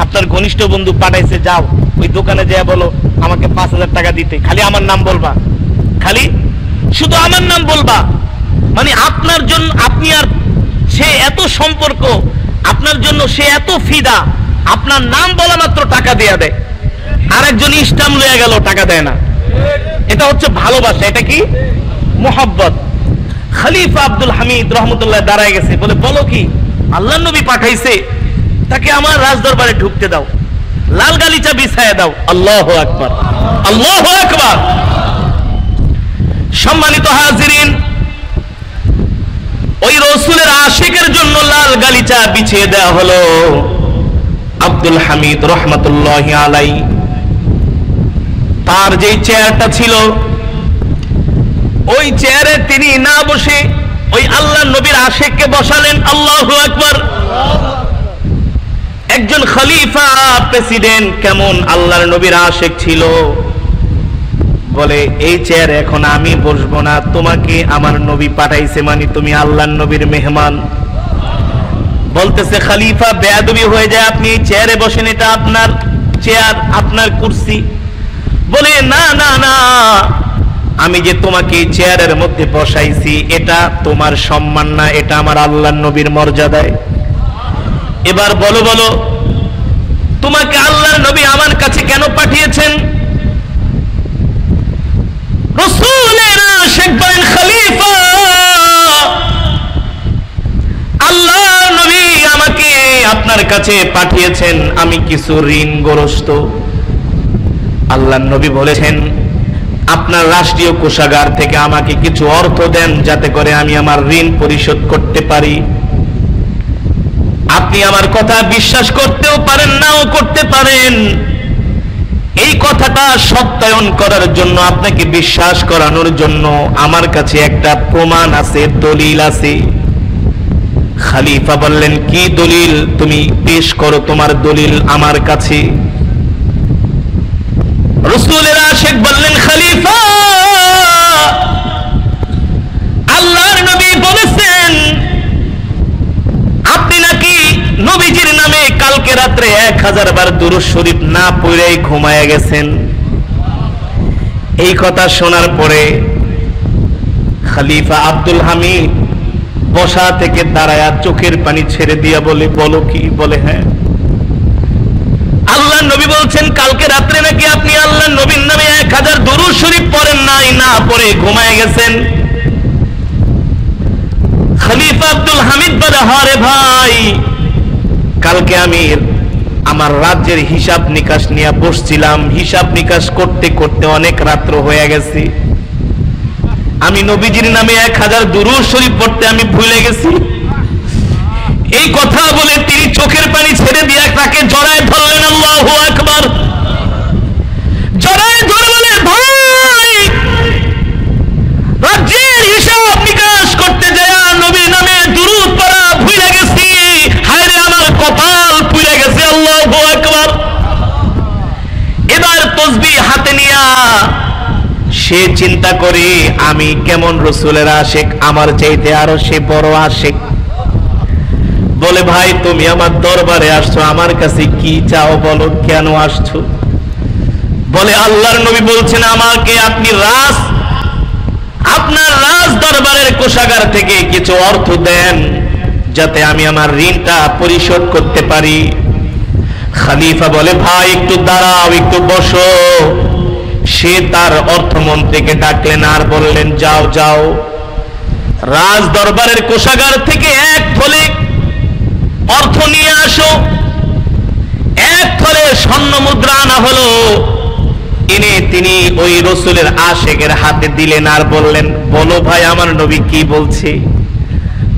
আপনার ঘনিষ্ঠ বন্ধু পাঠাইছে, যাও ওই দোকানে যেয়ে বলো আমাকে 5000 টাকা দিতে, খালি আমার নাম বলবা, খালি শুধু আমার নাম বলবা। মানে আপনার জন্য আপনি আর সে এত সম্পর্ক, আপনার জন্য সে এত ফিদা, আপনার নাম বলা মাত্র টাকা দেয়া দেয়। আর একজন ইস্টাম লয়ে গেল, টাকা দেয় না। এটা হচ্ছে ভালোবাসা, এটা কি? মোহাব্বত। খলিফা আব্দুল হামিদ রহমতুল্লাহ দাঁড়ায় গেছে, বলে বলো কি? আল্লাহর নবী পাঠাইছে, তাকে আমার রাজদরবারে ঢুকতে দাও, লাল গালিচা বিছায়া দাও। আল্লাহু আকবার, আল্লাহু আকবার। সম্মানিত হাজিরিন, ওই রাসূলের আশিকের জন্য লাল গালিচা বিছিয়ে দেওয়া হলো। আব্দুল হামিদ রহমতুল্লাহি আলাইহি তার যে চেয়ারটা ছিল, ওই চেয়ারে তিনি না বসে ওই আল্লাহর নবীর আশিককে বসালেন। আল্লাহু আকবার। একজন খলিফা প্রেসিডেন্ট কেমন আল্লাহর নবীর আশিক ছিল, বলে এই চেয়ারে এখন আমি বসবো না, তোমাকে আমার নবী পাঠাইছে, মানে তুমি আল্লাহর নবীর মেহমান। বলতেছে খলিফা বেয়াদবি হয়ে যায়, আপনি এই চেয়ারে বসেন, এটা আপনার চেয়ার, আপনার কুরসি। বলে না না না, আমি যে তোমাকে চেয়ারের মধ্যে বসাইছি এটা তোমার সম্মান না, এটা আমার আল্লাহর নবীর মর্যাদায়। এবার বলো বলো, তোমাকে আল্লাহর নবী আমার কাছে কেন পাঠিয়েছেন? রাসূলের আশিক বলেন খলিফা, আল্লাহর নবী আমাকে আপনার কাছে পাঠিয়েছেন, আমি কিছু ঋণগ্রস্ত। আল্লাহর নবী বলেছেন আপনার রাষ্ট্রীয় কোষাগার থেকে আমাকে কিছু অর্থ দেন, যাতে করে আমি আমার ঋণ পরিশোধ করতে পারি। আপনি আমার কথা বিশ্বাস করতেও পারেন, নাও করতে পারেন। এই কথাটা সত্যায়ন করার জন্য, আপনাকে বিশ্বাস করানোর জন্য আমার কাছে একটা প্রমাণ আছে, দলিল আছে। খলিফা বললেন কি দলিল? তুমি পেশ করো তোমার দলিল আমার কাছে। রাসূলের আশিক বললেন খলিফা, আল্লাহর নবী বলেছেন আপনি নাকি নবীজির নামে কালকে রাত্রে 1000 বার দুরূদ শরীফ না পড়েই ঘুমায় গেছেন। এই কথা শোনার পরে খলিফা আব্দুল হামিদ বসা থেকে দাঁড়ায়া চোখের পানি ছেড়ে দিয়া বলে, বলো কি? বলে হ্যাঁ। আল্লাহর নবী বলছেন কালকে রাত্রে নাকি আপনি আল্লাহর নবীর নামে 1000 দুরূদ শরীফ পড়েন নাই, না পড়ে ঘুমায় গেছেন। খলিফা আব্দুল হামিদ বলে হরে ভাই, কালকে আমি আমার রাজ্যের হিসাব নিকাশ নিয়ে বসছিলাম, হিসাব নিকাশ করতে করতে অনেক রাত্র হয়ে গেছে, আমি নবীজির নামে 1000 দুরূদ শরীফ পড়তে আমি ভুলে গেছি। এই কথা বলে তিনি চোখের পানি ছেড়ে দিয়ে তাকে জড়ায় ধরলেন। আল্লাহু আকবার। জড়ায় ধরে বলে ভাই, রাজ্যের হিসাব নিকাশ করতে যায় নবীর নামে দুরূদ পড়া ভুলে গেছি, হায় রে আমার কপাল পুড়ে গেছে। আল্লাহু আকবার। এবার তাসবিহ হাতে নিয়া সে চিন্তা করে আমি কেমন রাসূলের আশিক, আমার চাইতে আরো সে বড় আশিক। বলে ভাই তুমি আমার দরবারে আসছো, আমার কাছে কি চাও বলো, কেন আসছো? বলে আল্লাহর নবী বলছেন আমাকে আপনি আপনার রাজ দরবারের কোষাগার থেকে কিছু অর্থ দেন, যাতে আমি আমার ঋণটা পরিশোধ করতে পারি। খলিফা বলে ভাই একটু দাঁড়াও, একটু বসো। সে তার অর্থমন্ত্রীকে ডাকলেন আর বললেন যাও যাও, রাজ দরবারের কোষাগার থেকে 1 থলে অর্থ নিয়ে আসো। 1 থলে স্বর্ণ মুদ্রা আনা হলো। এনে তিনি ওই রাসূলের আশিকের হাতে দিলেন আর বললেন বলো ভাই আমার নবী কি বলছে?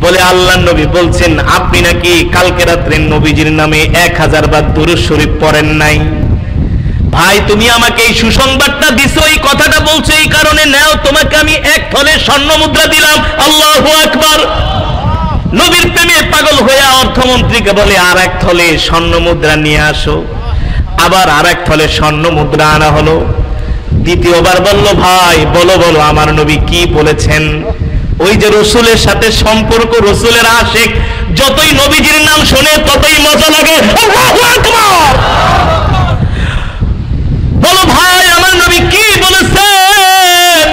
বলে আল্লাহর নবী বলছেন আপনি নাকি কালকে রাত্রে নবীজির নামে 1000 বার দুরূদ শরীফ পড়েন নাই। ভাই তুমি আমাকে এই সুসংবাদটা দিছো, এই কথাটা বলছো, এই কারণে নাও তোমাকে আমি 1 থলে স্বর্ণ মুদ্রা দিলাম। আল্লাহু আকবার। নবীর প্রেমে পাগল হয়ে অর্থমন্ত্রীকে বলে আর 1 থলে স্বর্ণ মুদ্রা নিয়ে আসো। আবার আর 1 থলে স্বর্ণ মুদ্রা আনা হলো। দ্বিতীয়বার বলল ভাই বলো বলো আমার নবী কি বলেছেন? ওই যে রাসূলের সাথে সম্পর্ক, রাসূলের আশিক, যতই নবীজির নাম শুনে ততই মজা লাগে। আল্লাহু আকবার। বলো ভাই আমার নবী কি বলেছেন?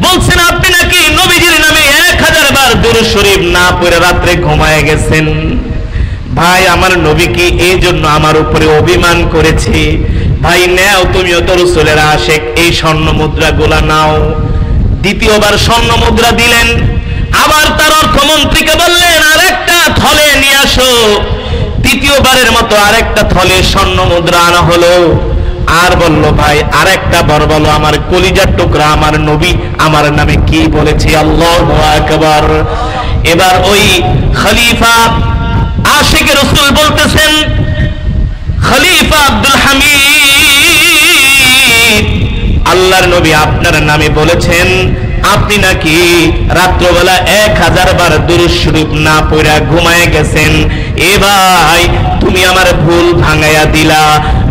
বলছেন আপনি নাকি নবীজির নামে 1000 বার দুরূদ শরীফ না পড়ে রাত্রে ঘুমায় গেছেন। ভাই আমার নবী কি এই জন্য আমার উপরে অভিমান করেছে? ভাই নাও, তুমিও তো রাসূলের আশিক, এই স্বর্ণ মুদ্রাগুলা নাও। দ্বিতীয়বার স্বর্ণ মুদ্রা দিলেন। আবার তার অর্থমন্ত্রীকে বললেন আরেকটা থলে নিয়ে আসো। তৃতীয়বারের মতো আরেকটা থলে স্বর্ণ মুদ্রা আনা হলো। আর বলল ভাই আরেকটা বার বলো আমার কলিজার টুকরা আমার নবী আমার নামে কি বলেছে। আল্লাহু আকবার। এবার ওই খলিফা আশিক রাসূল বলতেছেন খলিফা আব্দুল হামিদ, আল্লাহর নবী আপনার নামে বলেছেন আপনি নাকি রাত্রবেলা 1000 বার দুরূদ শরীফ না পড়া ঘুমায় গেছেন। এ ভাই, তুমি আমার ভুল ভাঙাইয়া দিলা।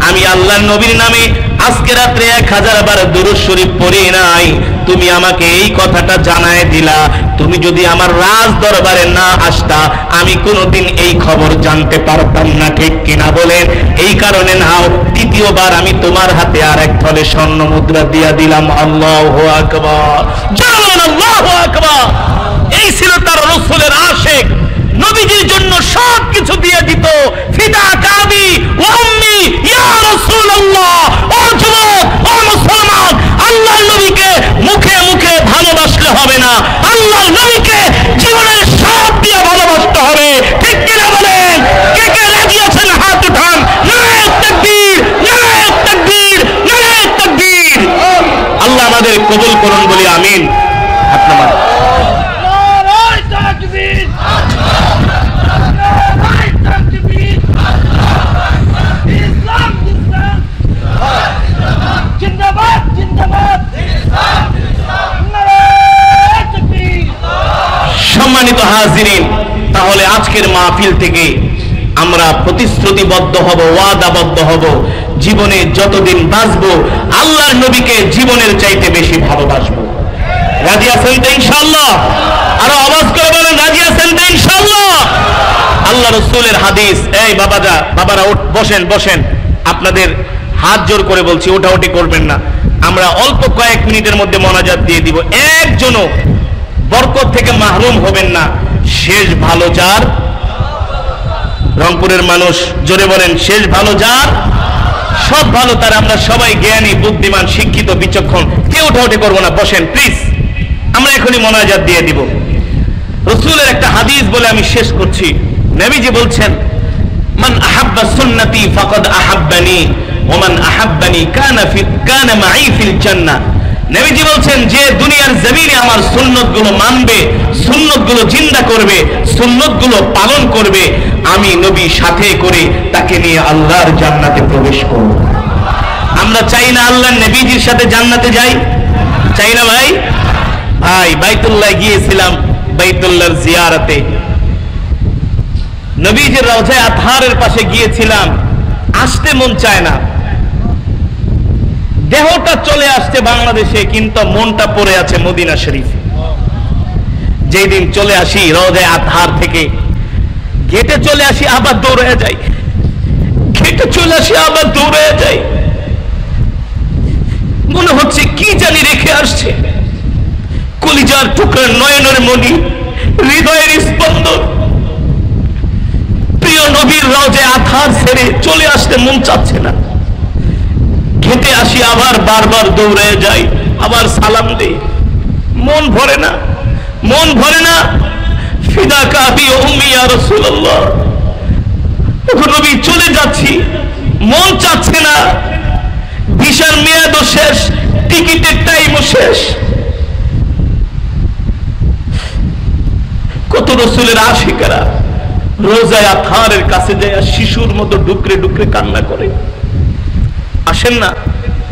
আমি আল্লাহর নবীর নামে আজকে রাত্রে 1000 বার দুরূদ শরীফ পড়ি নাই, তুমি আমাকে এই কথাটা জানায় দিলা। তুমি যদি আমার রাজ দরবারে না আসতা, আমি কোনোদিন এই খবর জানতে পারতাম না, ঠিক কিনা বলেন? এই কারণে নাও, দ্বিতীয়বার আমি তোমার হাতে আর এক থলে স্বর্ণ মুদ্রা দিয়া দিলাম। আল্লাহু আকবার, জানান আল্লাহু আকবার। এই ছিল তার রাসূলের আশিক, নবীজির জন্য সব কিছু দিয়ে দিত। ফিদা কাবি ওয়া উম্মি ইয়া রাসূলুল্লাহ। ও যুবক, ও মুসলমান, আল্লাহর নবীকে মুখে মুখে ভালোবাসলে হবে না, আল্লাহর নবীকে জীবনের সব দিয়ে ভালোবাসতে হবে, ঠিক কিনা বলেন? কে কে রাজি আছেন? হাত উঠান। নারে তাকবীর, নারে তাকবীর, নারে তাকবীর। আল্লাহ আমাদের কবুল করুন বলি আমিন। হাত নামান। সম্মানিত হাজিরিন, তাহলে আজকের মাহফিল থেকে আমরা প্রতিশ্রুতিবদ্ধ হব, ওয়াদাবদ্ধ হব, জীবনে যতদিন বাঁচবো আল্লাহর নবীকে জীবনের চাইতে বেশি ভালোবাসবো। রাজি আছেন তো ইনশাআল্লাহ? আরো আওয়াজ করে বলেন, রাজি আছেন তো ইনশাআল্লাহ? আল্লাহ রাসূলের হাদিস। এই বাবারা বসেন বসেন, আপনাদের হাত জোর করে বলছি, ওঠাউঠি করবেন না। আমরা অল্প কয়েক মিনিটের মধ্যে মোনাজাত দিয়ে দিব। একজনও বরকত থেকে মাহরুম হবেন না। শেষ ভালো যার, রংপুরের মানুষ জোরে বলেন, শেষ ভালো যার, সব ভালো তার। আমরা সবাই জ্ঞানী, বুদ্ধিমান, শিক্ষিত, বিচক্ষণ, কেউ উঠাউঠি করবো না। বসেন প্লিজ, আমরা এখনই মোনাজাত দিয়ে দিব। রাসূলের একটা হাদিস বলে আমি শেষ করছি। নবীজি বলছেন, মান আহাব্বা সুন্নতি ফাকাদ আহাব্বানি ওয়া মান আহাব্বানি কানা মাই ফিল জান্নাহ। নবীজি বলছেন, যে দুনিয়ার জমিনে আমার সুন্নতগুলো মানবে, সুন্নতগুলো জিন্দা করবে, সুন্নতগুলো পালন করবে, আমি নবী সাথে করে তাকে নিয়ে আল্লাহর জান্নাতে প্রবেশ করব। আমরা চাই না আল্লাহর নবীজির সাথে জান্নাতে যাই? চাই না ভাই? ভাই, বাইতুল্লাহ গিয়েছিলাম, বাইতুল্লাহর জিয়ারতে, নবীজির রওজায়ে আতহারের পাশে গিয়েছিলাম। আসতে মন চায় না, দেহটা চলে আসছে বাংলাদেশে, কিন্তু মনটা পড়ে আছে মদিনা শরীফে। যেই দিন চলে আসি রওজায়ে আতহার থেকে, গেটে চলে আসি, আবার দৌড়ে যাই, গেটে চলে আসি, আবার দৌড়ে যাই। মনে হচ্ছে কি জানি রেখে আসছে। কলিজার টুকরা, নয়নের মণি, হৃদয়ের স্পন্দন, প্রিয় নবীর রওজায়ে আতহার ছেড়ে চলে আসতে মন চাচ্ছে না। খেতে আসি, আবার বারবার দৌড়ে যাই, আবার সালাম দেই, মন ভরে না, মন ভরে না। ফিদা কাবি ওয়া উম্মি ইয়া রাসূলুল্লাহ। নবী চলে যাচ্ছি, মন চাচ্ছে না। ভিসার মেয়াদও শেষ, টিকিটের টাইমও শেষ। কত রাসূলের আশিকেরা রওজায়ে আতহারের কাছে যায় শিশুর মতো ডুকরে ডুকরে কান্না করে। আসেন না,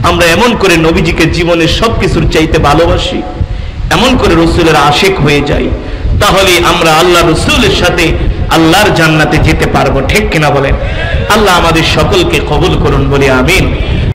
আমরা এমন করে নবীজিকে জীবনের সবকিছুর চাইতে ভালোবাসি, এমন করে রাসূলের আশিক হয়ে যাই, তাহলে আমরা আল্লাহ রাসূলের সাথে আল্লাহর জান্নাতে যেতে পারবো, ঠিক কিনা বলেন? আল্লাহ আমাদের সকলকে কবুল করুন বলি আমিন।